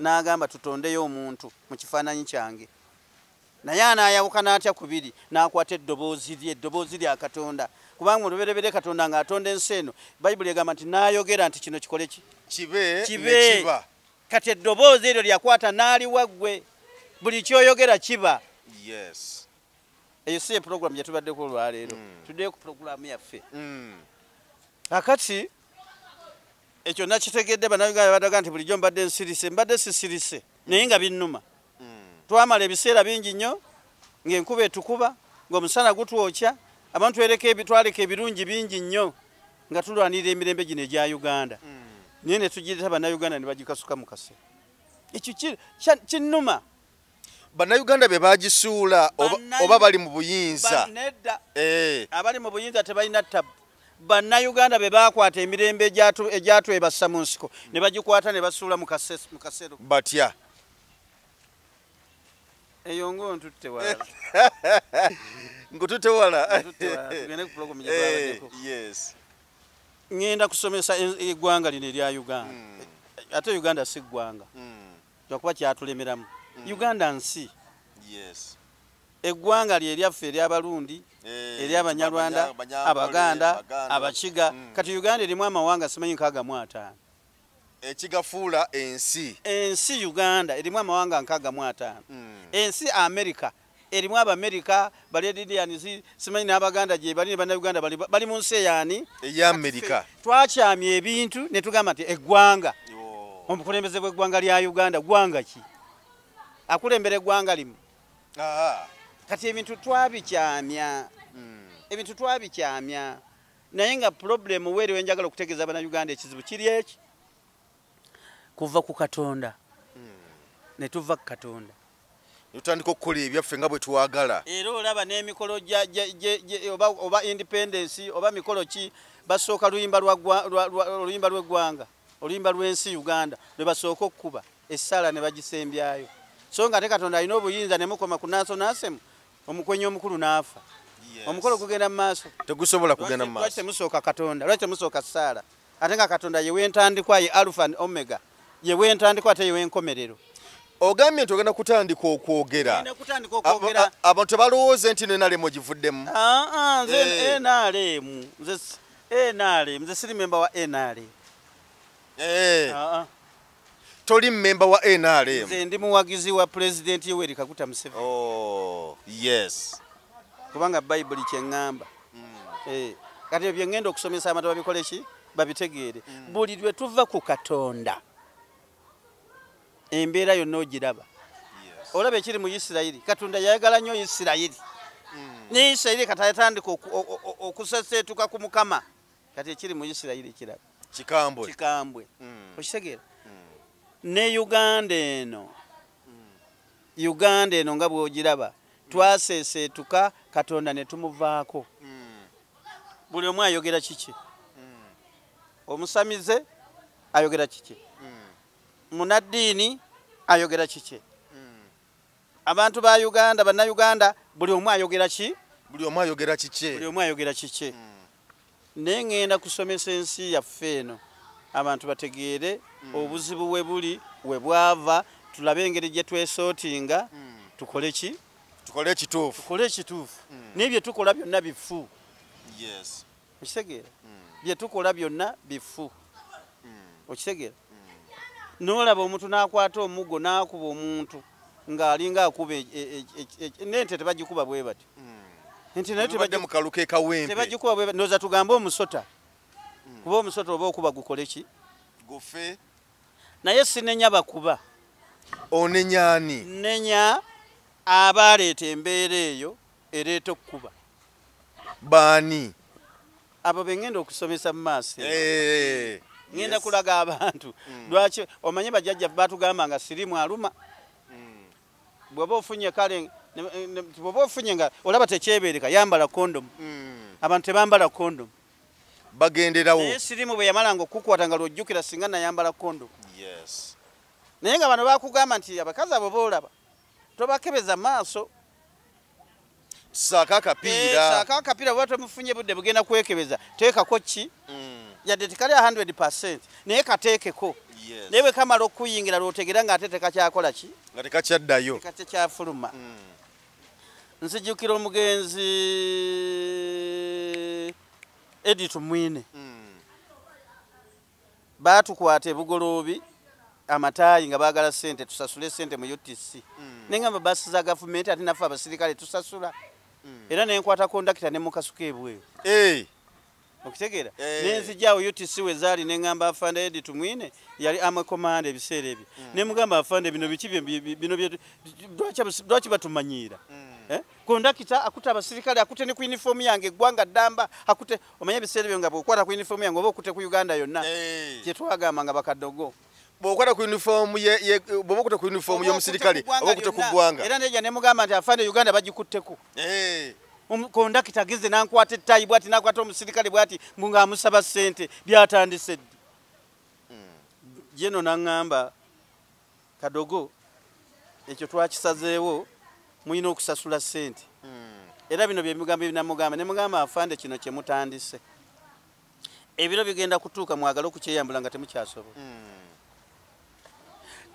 n'agamba tutondeyo omuntu mu kifaananyi kyange naye anaayawukana atya ku biri n'akwata eddoboozi lya katonda kubanga mu lubereberye katonda ng'atonda ensi eno bayibuli egamba nti n'ayogera nti kino kikole ki kibe kati eddoboozi eryo lyakwata n'aliwa ggwe buli kyoyogera kiba eyo si epulogulamu gye tubaddeko olwaleero tuddeyo ku pulogulamu yaffe akati ekyo nakitegedde bannayuganda badaga nti bulijjo mbadde nsirise mbadde sisirise naye nga binnuma twamala ebiseera bingi nnyo ng'enkuba etukuba ng'omusana gutwokya abantu twaleka ebirungi bingi nnyo nga tulwanirira emirembe gino egya Uganda naye ne tugireta bannayuganda ne bagikasuka mu kase ekyo kinnuma bannayuganda be bagisuula oba bali mu buyinza abali mu buyinza tebalina tabu bannayuganda be bakwata emirembe egyatwebassa mu nsiko ne bagikwata ne basuula mu kasero batya eyo ngontutte wala ngututte wala tugende ku pulogulamu ŋŋenda kusomesa eggwanga lino erya Uganda ate Uganda si ggwanga lwakuba kyatulemeramu Uganda nsi eggwanga lye eryaffe ery'Abalundi ery'Abanyarwanda Abaganda Abakiga kati Uganda erimu amawanga simanyi 65 ekigafuula ensi Uganda erimu amawanga 65 ensi America erimu Abamerika Baledians simanyi n'Abaganda gye bali ne bannayuganda bali mu nsi eyani ey'Amerika twakyamya ebintu ne tugamba nti eggwanga omukulembeze bw'eggwanga lya Uganda ggwanga ki akulembera eggwanga limu kati ebintu twabikyamya naye nga problem weeri wenjagala okutegeeza bannayuganda ekizibu kiri eki kuva ku katonda ne tuva ku katonda tutandika okukola ebyaffe nga bwe twagala era olaba n'emikolo oba independence oba mikolo ki basooka oluyimba lw'eggwanga oluyimba lw'ensi Uganda lwe basooka okukuba essaala ne bagisembyayo so nga ate katonda alina obuyinza ne mukoma ku nansonasemu omukwenyi omukulu n'afa omukolo gugenda mu maaso tegusobola kugenda mu maaso lwaki temusooka katonda lwaki temusooka ssaala ate nga katonda yewentandikwa ye alpha and omega yewentandikwa ate yewenkomerero ogambye nti ogenda kutandika okwogera abantu tebalowooze nti NRM ogivuddemu nze siri memba wa NRM toli mmemba wa NRM nze ndi muwagizi wa President Yoweri Kaguta Museveni yes kubanga Bayibuli kyeŋŋamba kati ebyo ŋŋenda okusomesa abantu babikole ki babitegeere buli lwe tuva ku katonda embeera yonna ogiraba olaba ekiri mu Isirayiri Katonda yayagala nnyo Isirayiri ne Isirayiri kati yatandika okuseseetuka ku Mukama kati ekiri mu Isirayiri kiraba kikambwe okitegeera ne Uganda eno nga bw'ogiraba twaseeseetuka Katonda ne tumuvaako buli omu ayogera kiki omusamize ayogera kiki munaddiini ayogera kiki abantu ba Uganda bannayuganda buli omu ayogera ki buli omu ayogera kiki nengenda kusomesa ensi yaffe eno abantu bategeere obuzibu we buli we bwava tulabe engeri gye twesootinga tukole ki tukole ekituufu n'ebyo tukola byonna bifu okitegeera bye tukola byonna bifu okitegeera n'olaba omuntu n'akwata omuggo n'akuba omuntu ng'alinga akuba n'ente tebagikuba bwe bati ente nayo tebagikuba bwe bati ndowooza tugambe omusota kuba omusota oba okuba gukole ki gufe naye sinenya bakuba onenya ani nenya abaaleeta embeera eyo ereeta okukuba baani abo bengenda okusomesa mu maaso ngenda kulaga abantu lwaki omanye bajjajja batugamba nga sirimu aluma bw'oba ofunye kale bw'oba ofunye nga olaba tekyebeereka yambala kondomu abantu tebambala kondomu bagenderawo naye sirimu bwe yamalanga okukukwata nga lwojjukira singa nayambala kondomu naye nga bano bakugamba nti abakazi abo boolaba tobakebeza maaso saaka akapiira bwaba tomufunye budde bugenda kwekebeza teekako ki yadde tekali 100% naye kateekeko naye bwe kamala okuyingira lwotegera ng'ate tekakyakola ki nga tekakyaddayo tekyafuluma nzijukira omugenzi Edith Mwine baatukwata ebugoloobi amataayi nga baagala ssente tusasule ssente mu UTC nengamba basi za gavumenti ate naffe abasirikale tusasula era nenkwata kondakita ne mukasuka ebweru okitegeera nenzijaawo UTC we zaali nengamba afanda Edith Mwine yali amakomanda ebiseera ebyo nemugamba afanda bino biki bino lwaki batumanyiira kondakita akute abasirikale akute ne ku uniform yange eggwanga ddamba akute omanye ebiseera ebyo nga bwokwata ku uniform yange oba okute ku Uganda yonna kyetwagamba nga bakaddogo bwokwata ku uniform bwoba okute ku uniform y'omusirikale oba okute ku ggwanga era neja nemugamba nti afande Uganda bagikutteko kondakita ageze nankwata ettayi bwati nakwata omusirikale bwati ng'amusaba ssente byatandise ddi jeno naŋŋamba kadogo ekyo twakisazeewo muyina okusasula ssente era bino byebigambo ebinamugamba nemugamba afande kino kyemutandise ebiro bigenda kutuuka mwagale okukyeyambula nga temukyasobola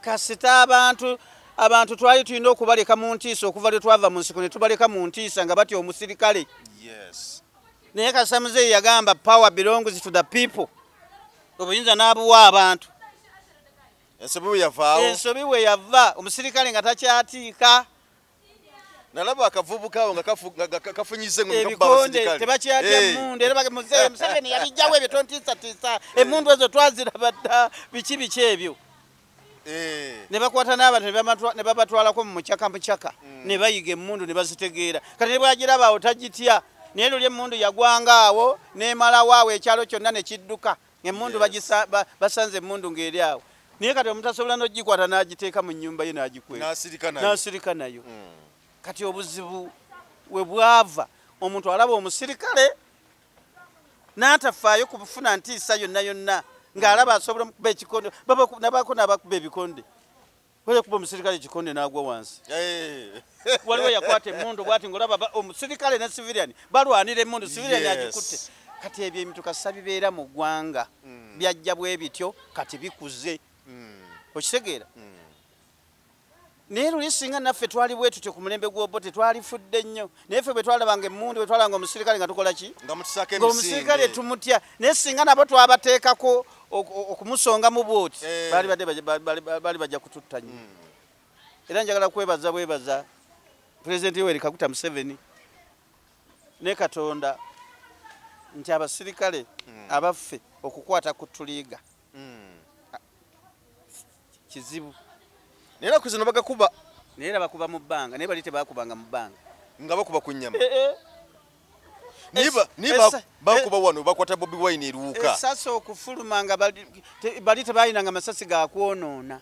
kasita abantu twali tulina okubaleka mu ntiisa okuva lwe twava mu nsiko ne tubaleka mu ntiisa nga batya omusirikale naye kasita muzeeyi yagamba power belongs to the people obuyinza n'abuwa abantu ensobi bwe yava omusirikale nga takyatiika nalaba akavubuka awo nga kafunyize ebikonde tebakyatya emmundu era muzeeyi Museveni yabijjawo ebyo tontiisatiisa emmundu ezo twaziraba dda biki ebyo ne bakwata n'abantu ne babatwalako mu mucaka ne bayiga emmundu ne bazitegeera kati ne bwagiraba awo tagitya naye luli emmundu yagwanga awo n'emalawo awo ekyalo kyonna ne kidduka emmundu basanze emmundu ng'eri awo naye kati omutasobola n'ogikwata n'agiteeka mu nnyumba ye n'asirika nayo kati obuzibu we bwava omuntu alaba omusirikale n'atafaayo ku bufuna ntiisa yonna ng'alaba asobola okuba ekikonde nabako n'abakuba ebikonde wali kuba omusirikale ekikonde n'agwa wansi waliwo yakwata emmundu bwati ng'olaba omusirikale ne civilian balwanira emmundu civilian agikutte kati ebyo ebintu kasita bibeera mu ggwanga byajja bwe bityo kati bikuze okitegeera naye luli singa naffe twali bwe tutyo ku mulembe gw'Obote twalifudde nnyo naye ffe bwe twalabanga emmundu bwe twalabanga omusirikale nga tukola ki ng'omusirikale tumutya naye singa nabo twabateekako okumusonga mu bwoti baali bajja kututta nnyo era njagala bwebaza Pulezidenti Yoweri Kaguta Museveni ne Katonda nti abasirikale abaffe okukwata ku tuliiga kizibu Nera kuzino bagakuba. Nera bakuba mu bbanga, naye bali tebakubanga mu bbanga. Nga bakuba ku nnyama. Niba bakuba wano bakwata Bobi Wine eruuka. Esasa okufuluma nga bali tebayinanga masasi ga kwonoona.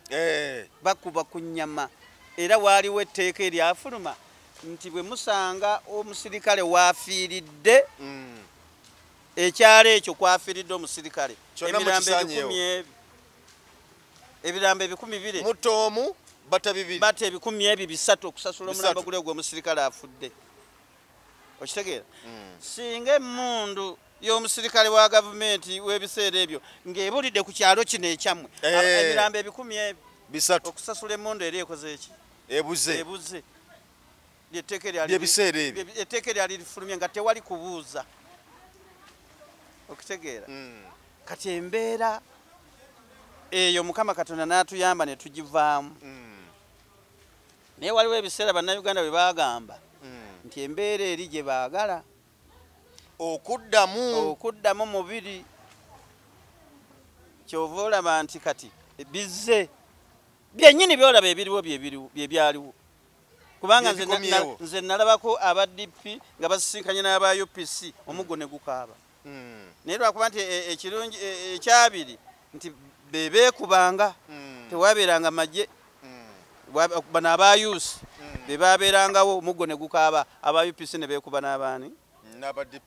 Bakuba ku nnyama. Era waaliwo etteeka eryafuluma nti bwe musanga omusirikale waafiiridde ekyalo ekyo kwafiiridde omusirikale ebirambo 200 mutoomu bata 200 bata 300 okusasula omulambo gule gw'omusirikale afudde. Okitegeera? Singa emmundu y'omusirikale wa gavumenti w'ebiseera ebyo ng'ebulidde ku kyalo kino ekyammwe ebirambo 300 okusasula emmundu eri ekoze eki? Ebuze. Etteeka eryali lifulumye nga tewali kubuuza. Okitegeera? Kati embeera eyo Mukama Katonda n'atuyamba ne tugivaamu. Naye waliwo ebiseera bannayuganda bwe baagamba nti embeera eri gye baagala okuddamu mubiri. Kyova olaba nti kati bizze byennyini byolaba ebiriwo bye byaliwo. Kubanga nze nalabako aba DP nga basisinkanye n'aba UPC omuggo ne gukaaba. Naye lwakuba nti ekirungi ekyabiri nti bebeekubanga tewabeeranga magye bano aba yusi be babeerangawo omuggo ne gukaaba aba UPC ne beekuba n'abaani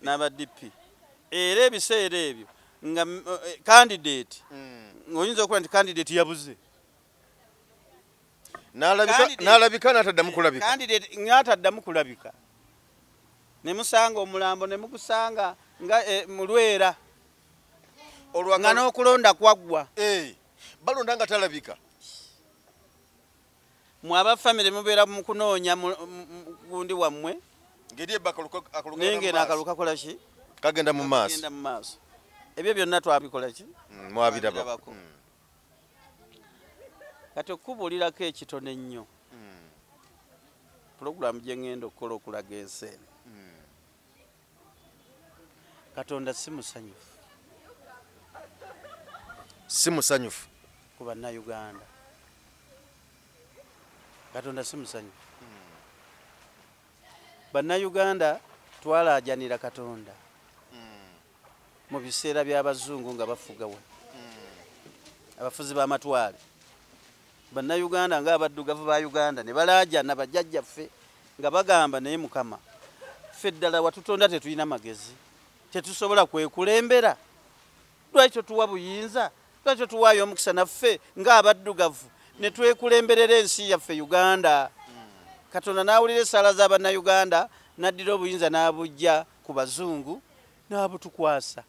n'aba DP. Era ebiseera ebyo nga candidate oyinza okuba nti candidate yabuze. N'alabika n'ataddamu kulabika. Candidate n'ataddamu kulabika. Ne musanga omulambo ne mugusanga nga mulwera. Nga n'okulonda kwaggwa. Balonda nga talabika. Mwaba family mubeera mu kunoonya gundi wammwe. Ngeri ebbaka nengena akaluka kola ki? Kagenda mu maaso. Ebyo byonna twabikola ki? Mwabirabako. Kati okubuulirako ekitono ennyo. Pulogulaamu gye ngenda okukola okulaga ensi eno. Katonda si musanyufu. Si musanyufu ku bannayuganda. Katonda si musanyufu. Bannayuganda twalaajanira Katonda mu biseera by'abazungu nga bafugawo. Abafuzi b'amatwale. Bannayuganda ng'abaddugavu ba Uganda ne balaajana bajjajjaffe nga bagamba naye Mukama ffe ddala watutonda tetulina magezi. Tetusobola kwekulembera. Lwaki tuwa buyinza? Lwaki tuwaayo omukisa naffe ng'abaddugavu ne twekulemberera ensi yaffe Uganda? Katonda n'awulira essaala z'abannayuganda n'addira obuyinza n'abujja ku bazungu n'abutukwasa.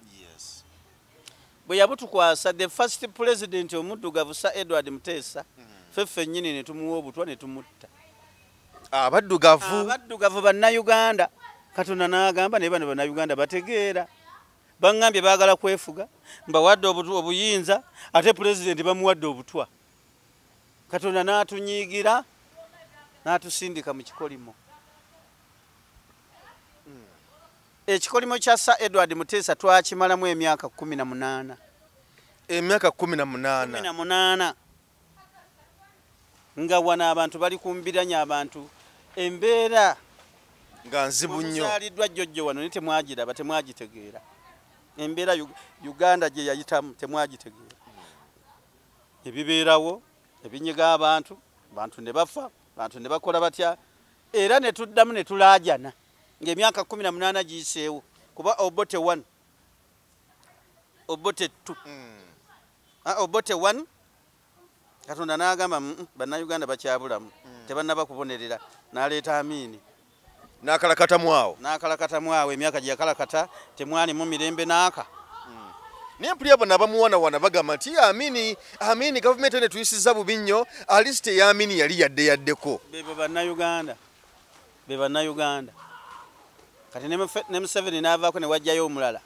Bwe yabutukwasa the first president omuddugavu Sir Edward Muteesa ffe nnyini ne tumuwa obutwa ne tumutta. Abaddugavu bannayuganda Katonda n'agamba naye bano bannayuganda bategeera. Baŋŋambye baagala kwefuga mbawadde obuyinza ate pulezidenti bamuwadde obutwa. Katonda n'atunyiigira n'atusindika mu kikolimo. Ekikolimo kya Sir Edward Muteesa twakimalamu emyaka 18. Emyaka 18. Nga wana abantu bali kumbiranya abantu embeera nga nzibu nnyo. Muzaaliddwa jjojjo wano ne temwagiraba temwagitegeera. Embeera Uganda gye yayitamu temwagitegeera. Ebibeerawo ebinyiga abantu ne bafa, abantu ne bakola batya. Era ne tuddamu ne tulaajana ng'emyaka 18 giyiseewo kuba Obote 1 Obote 2 Obote 1 Katonda n'agamba bannayuganda bakyabulamu tebannaba kubonerera n'aleeta Amini n'akalakatamu awo emyaka gye yakalakata temwalimu mirembe n'aka. Naye mpulira bano abamuwanawana bagamba nti Amini gavumenti ene tuyisizza bubi nnyo alisite ya Amini yali yaddeko. Be bannayuganda kati ne Museveni n'avaako ne wajjayo omulala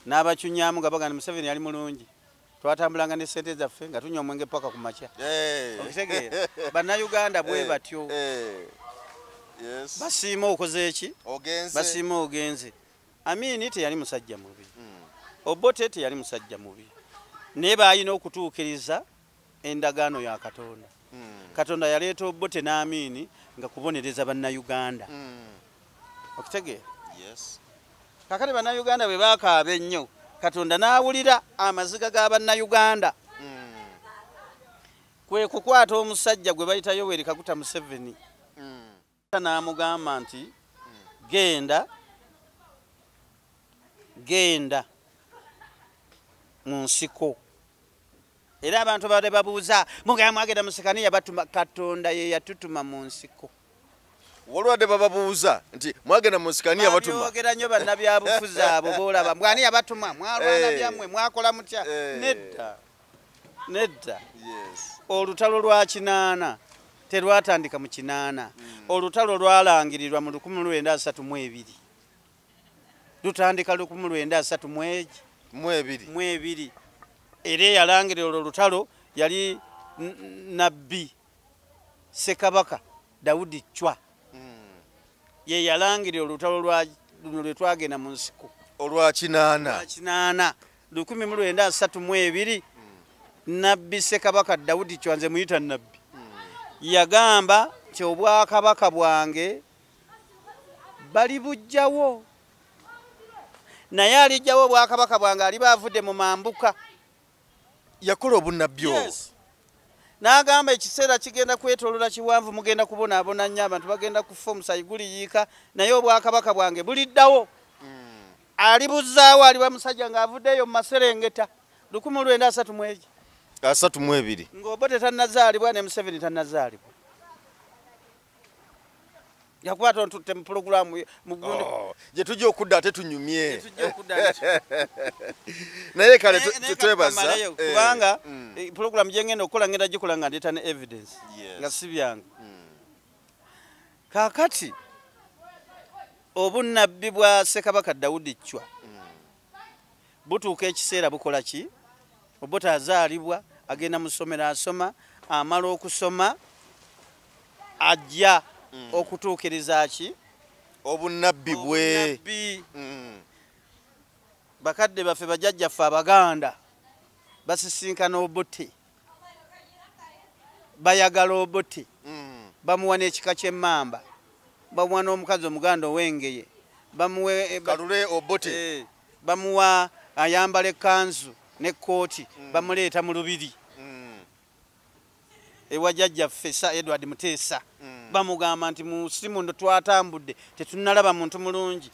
n'abacunyaamu nga bagamba Museveni yali mulungi. Twatambulanga ne ssente zaffe nga tunywa omwenge paka ku makya. Okitegeera bannayuganda bwe batyo. Basiima okoze eki? Basiima ogenze. Amini teyali musajja mubi. Obote teyali musajja mubi. Naye baalina okutuukiriza endagaano ya Katonda. Katonda yaleeta Obote n'Amini nga kubonereza bannayuganda. Okitegeera? Yes. Kakati bannayuganda bwe baakaaba ennyo Katonda n'awulira amaziga ga bannayuganda. Kwe kukwata omusajja gwe bayita Yoweri Kaguta Museveni. N'amugamba nti genda mu nsiko. Era abantu baade babuuza mugamba mwagenda musikani yabatuma. Katonda ye yatutuma mu nsiko. Walwadde bababuuza nti mwagenda mu nsikani yabatuma. Byogera nnyo bannabyabufuzi abo boolaba mbwani yabatuma mwalwana byammwe mwakola mutya. Nedda. Yes. Olutalo lwa kinaana terwatandika mu kinaana. Olutalo lwalangirirwa mu 1932. Lutandika 1932. Era eyalangirira olwo lutalo yali Nabbi Ssekabaka Daudi Chwa. Ye yalangirira olutalo lwe twagenda mu nsiko. Olwa kinaana. 1932. Nabbi Ssekabaka Daudi Chwa nze muyita Nabbi. Yagamba nti obwakabaka bwange bali bujjawo. Naye alijjawo obwakabaka bwange aliba avudde mu mambuka. Yakola obunnabbi obwo. Yes. N'agamba ekiseera kigenda kwetoolola kiwanvu mugenda kubonaabona nnyo abantu bagenda kufa omusayi guliyiika naye obwakabaka bwange buliddawo. Alibuzzaawo aliwa musajja ng'avuddeyo mu Maserengeta 1932. Ng'Obote tannazaalibwa ne Museveni tannazaalibwa. Yakwata ntutte mu pulogulaamu mu gundi. Gye tujja okudda ate tunyumye. Naye kale twebaza. Kubanga pulogulaamu gye ngenda okukola ngenda gikola nga ndeeta ne evidence. Nga si byange. Kaakati obunnabbi bwa Ssekabaka Daudi Chwa butuuka ekiseera bukola ki? Obote azaalibwa agenda mu ssomero asoma, amala okusoma ajja okutuukiriza ki? Obunnabbi bwe. Bakadde baffe bajjajjaffe Abaganda basisinkana Obote, bayagala Obote, bamuwa n'ekika ky'emmamba, bamuwa n'omukazi Omuganda ow'Engeye, Kalule Obote, bamuwa ayambala ekkanzu n'ekkooti, bamuleeta mu Lubiri ewa jjajjaffe Sir Edward Muteesa. Bamugamba nti mu simu ndo twatambudde tetunnalaba muntu mulungi.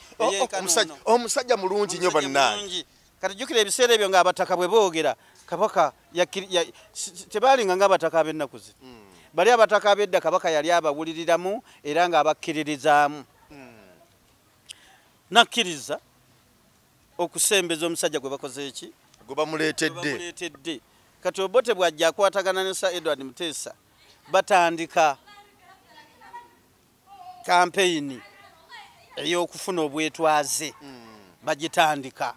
Omusajja mulungi nnyo bannange. Kati jjukira ebiseera ebyo ng'abataka bwe boogera Kabaka tebaalinga ng'abataka ab'ennaku zino. Bali abataka ab'edda Kabaka yali abawuliriramu era ng'abakkiririzaamu. Nakkiriza okusembeza omusajja gwe bakoze eki? Gwe bamuleetedde. Kati Obote bw'ajja akwatagana ne Sir Edward Muteesa batandika kampeyini ey'okufuna obwetwaze. Bagitandika.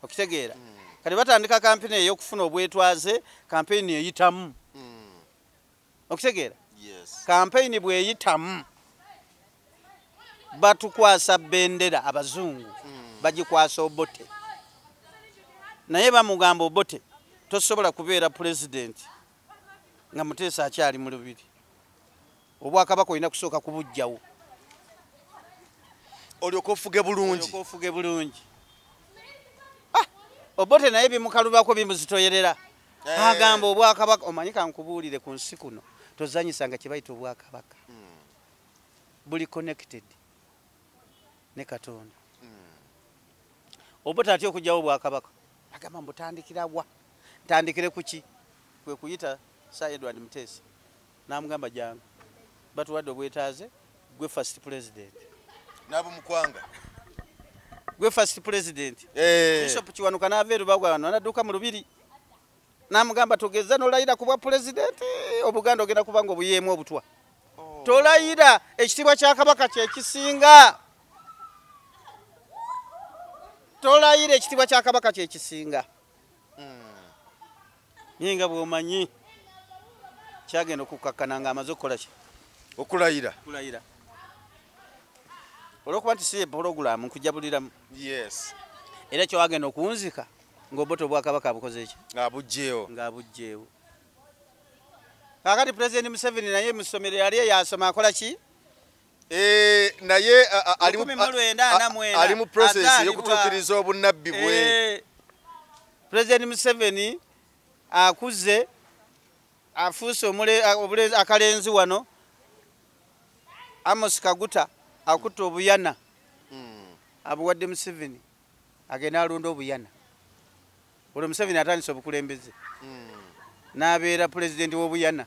Okitegeera? Kati batandika kampeyini ey'okufuna obwetwaze, kampeyini eyitamu. Okitegeera? Kampeyini bw'eyitamu batukwasa bendera abazungu bagikwasa Obote. Naye bamugamba Obote tosobola kubeera pulezidenti nga Muteesa akyali mu Lubiri. Obwakabaka olina kusooka kubujjawo. Olyoka ofuge bulungi. Obote naye bimukalubako bimuzitoyerera. Agamba obwakabaka omanyi kankubuulire ku nsi kuno tozanyisanga kye bayita obwakabaka. Buli connected ne Katonda. Obote atya okugyawo obwakabaka. Agamba mbutandikira wa? Ntandikire ku ki? Kwe kuyita Sir Edward Muteesa. N'amugamba jangu batuwadde obwetaaze gwe first president. N'abo mukwanga. Gwe first president. Bishop Kiwanuka n'ava Rubagwa n'adduka mu Lubiri. N'amugamba togeza n'olayira ku bwa president Obuganda ogenda kubanga obuyeemu obutwa. Tolayira ekitibwa kya Kabaka kye kisinga. Tolayira ekitibwa kya Kabaka kye kisinga. Nyinga bw'omanyi kyagenda okukakkana ng'amaze okukola ki? Okulayira. Olwokuba nti si pulogulaamu nkujabuliramu. Yes. Era kyewagenda okunzika ng'Obote obwakabaka abukoze ki? Ng'abugjeewo. kakati President Museveni naye mu ssomero yali yasoma akola ki naye ali mu process y'okutuukiriza obunnabbi bwe. President Museveni akuze afuuse akalenzi wano Amos Kaguta akutta obuyana abuwadde Museveni agenda alonda obuyana olwo Museveni atandise obukulembeze n'abeera pulezidenti w'obuyana.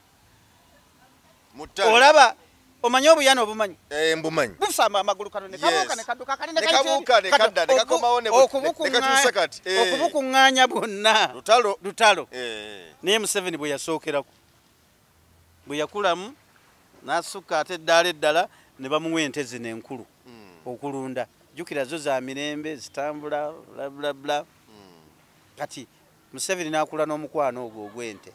Olaba omanyi obuyana obumanyi mbumanyi busamba amagulu kano ne kabuuka ne kadduka kali okubukuŋŋaanya bwonna lutalo. Naye Museveni bwe yasookerako bwe yakulamu n'asukka ate eddala ne bamuwa ente zino enkulu okulunda. Jjukira zo za mirembe zitambula bla kati Museveni n'akula n'omukwano ogwo ogw'ente.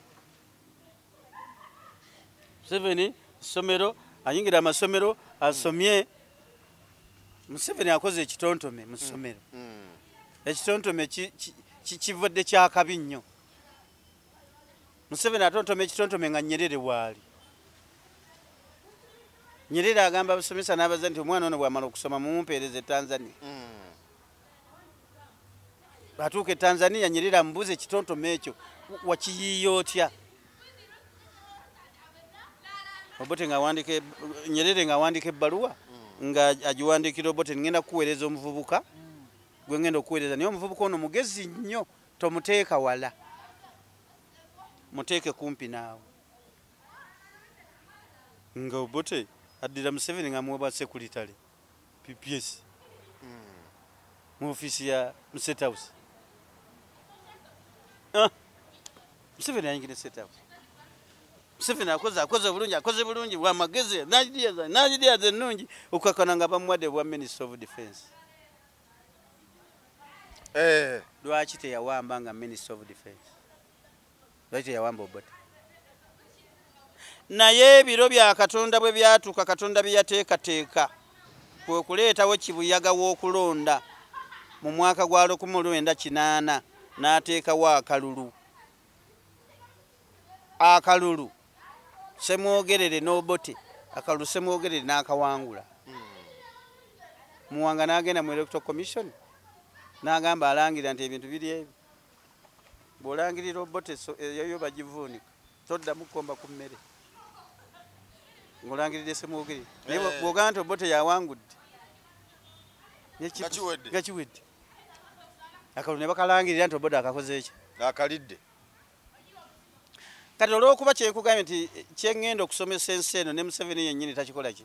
Museveni ssomero ayingira amasomero asomye. Museveni akoze ekitontome mu ssomero. Ekitontome kivudde kyakabi nnyo. Museveni atontome ekitontome nga Nyerere waali. Nyerere agamba abasomesa n'abaza nti omwana ono bw'amala okusoma mumumpeereze Tanzania. Atuuka e Tanzania Nyerere amubuuza ekitontome ekyo wakiyiiya otya? Obote Nyerere ng'awandiika ebbaluwa nga agiwandiikira Obote, ngenda kukuweereza omuvubuka gwe ngenda okuweereza, naye omuvubuka ono mugezi nnyo, tomuteeka wala, muteeke kumpi naawe. Nga Obote addira Museveni ng'amuwa sekuritale PPS mu ofiisi ya State House. Museveni ayingira State House. Museveni akoze bulungi bwa magezi n'ideas ennungi okukakana nga bamuwadde bwa Minister of Defence. Lwaki teyawamba nga Minister of Defence? Lwaki teyawamba Obote? Naye ebiro bya Katonda bwe byatuuka, Katonda bye yateekateeka kwe kuleetawo kibuyaga w'okulonda mu mwaka gwa 1980 n'ateekawo akalulu Semwogerere n'Obote, akalulu Semwogerere n'akawangula. Muwanga n'agenda mu Electoral Commission n'agamba alangirira nti ebintu biri ebyo. Bw'olangirira Obote eyo bagivuunika, toddamu kukomba ku mmere ng'olangirira Semwogerere. Naye bw'ogamba nti Obote yawangudde gakiwedde, akalulu ne bakalangirira nti Obote akakoze ekyo akalidde. Kati olw'okuba kyekugambye nti kyengenda okusomesa ensi eno ne Museveni yennyini takikola ki?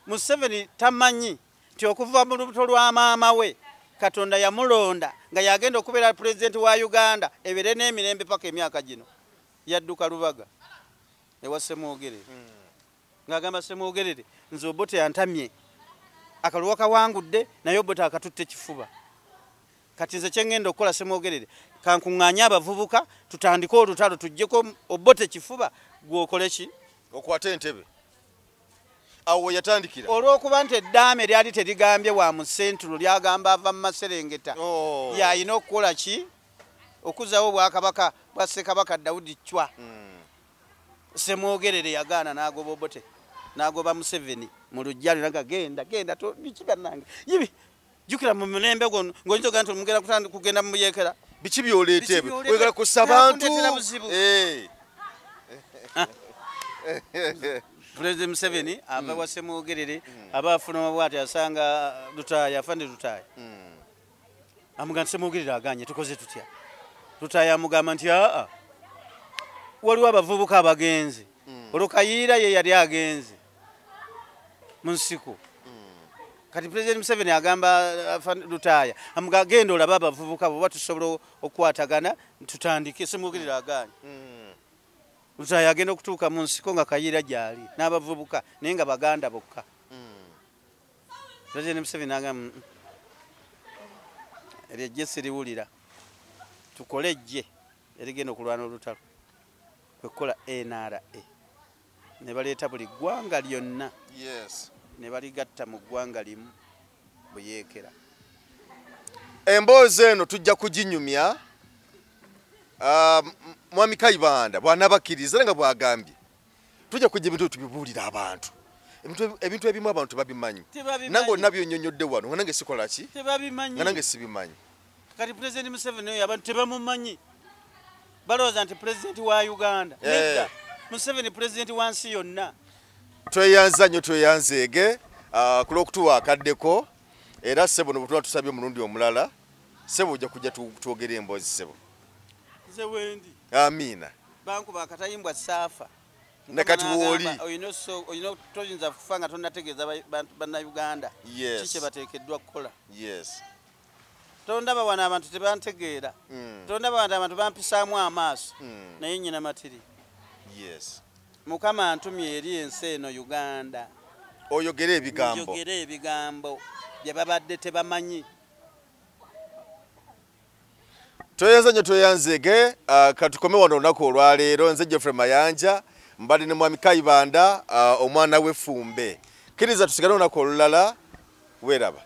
Museveni tamanyi nti okuva mu lubuto lwa maama we Katonda yamulonda nga yagenda okubeera pulezidenti wa Uganda ebeere n'emirembe paka emyaka gino. Yadduka Lubaga ewa Semwogerere ng'agamba Semwogerere nze Obote yantamye, akaluwa kawangudde naye Obote akatutte kifuba. Kati nze kyengenda okukola Semwogerere kankuŋŋaanye abavubuka tutandike olutalo tuggyeko Obote kifuba gw'okole ki? Okwata entebe. Awo yatandikira. Olw'okuba nti eddaame lyali terigambye wa mu Central lyagamba ava mu Maserengeta. Yalina okukola ki? Okuzawo Obwakabaka bwa Ssekabaka Daudi Chwa. Semwogerere yagaana n'agoba Obote, n'agoba Museveni mu lujjalo naga genda biki bannange yibi jukira mu mulembe ng'oyinza ogamba nti mugenda kugenda mu yeekera. Biki by'oleeta ebyo? Oyagala kussa abantu? President Museveni ava wa Semwogerere aba afuna bw'ati asanga Lutaaya afande Lutaaya. Amugamba Semwogerere aganye tukoze tutya? Lutaaya amugamba nti waliwo abavubuka abagenzi. Olwo Kayiira ye yali agenze mu nsiko. Kati President Museveni agamba Lutaaya amugamba genda olaba abavubuka bo batusobola okukwatagana tutandike. Semwogerere aganye. Lutaaya agenda okutuuka mu nsiko nga Kayiira gyali n'abavubuka naye nga baganda bokka. President Museveni agamba eryejje siriwulira, tukole ejje erigenda okulwana olutalo kwekukola NRA ne baleeta buli ggwanga lyonna ne baligatta mu ggwanga limu Buyeekera. Emboozi eno tujja kuginyumya mwami Kayibanda bw'anabakkiriza nga bw'agambye tujja kujja ebintu tubibuulira abantu ebintu ebimu abantu babimanyi nange olina byonnyonnyodde wano nga nange sikola ki nga nange sibimanyi kati President Museveni oyo abantu tebamumanyi balowooza nti pulezidenti wa Uganda nedda Museveni pulezidenti wa nsi yonna tweyanza nnyo tweyanzeege ku lw'okutuwa akaddeko era ssebo no bwe tusabye omulundi omulala ssebo ojja kujja twogera emboozi ssebo nze wendi amiina bankuba akatayimbwa saafa nekati wooli oyina toyinza kufa nga tonnategeeza bannayuganda ki kye bateekeddwa kukola tondaba wano abantu tebantegeera tondaba wano abantu bampisaamu amaaso naye nnyina matiri Mukama antumye eri ensi eno Uganda oyogere ebigambo bye babadde tebamanyi tweyanza nnyo tweyanzege katukome wano olunaku olwaleero nze Geoffrey Mayanja mbadde ne mwami Kayibanda omwana w'effumbe kkiriza tusigale olunaku olulala weeraba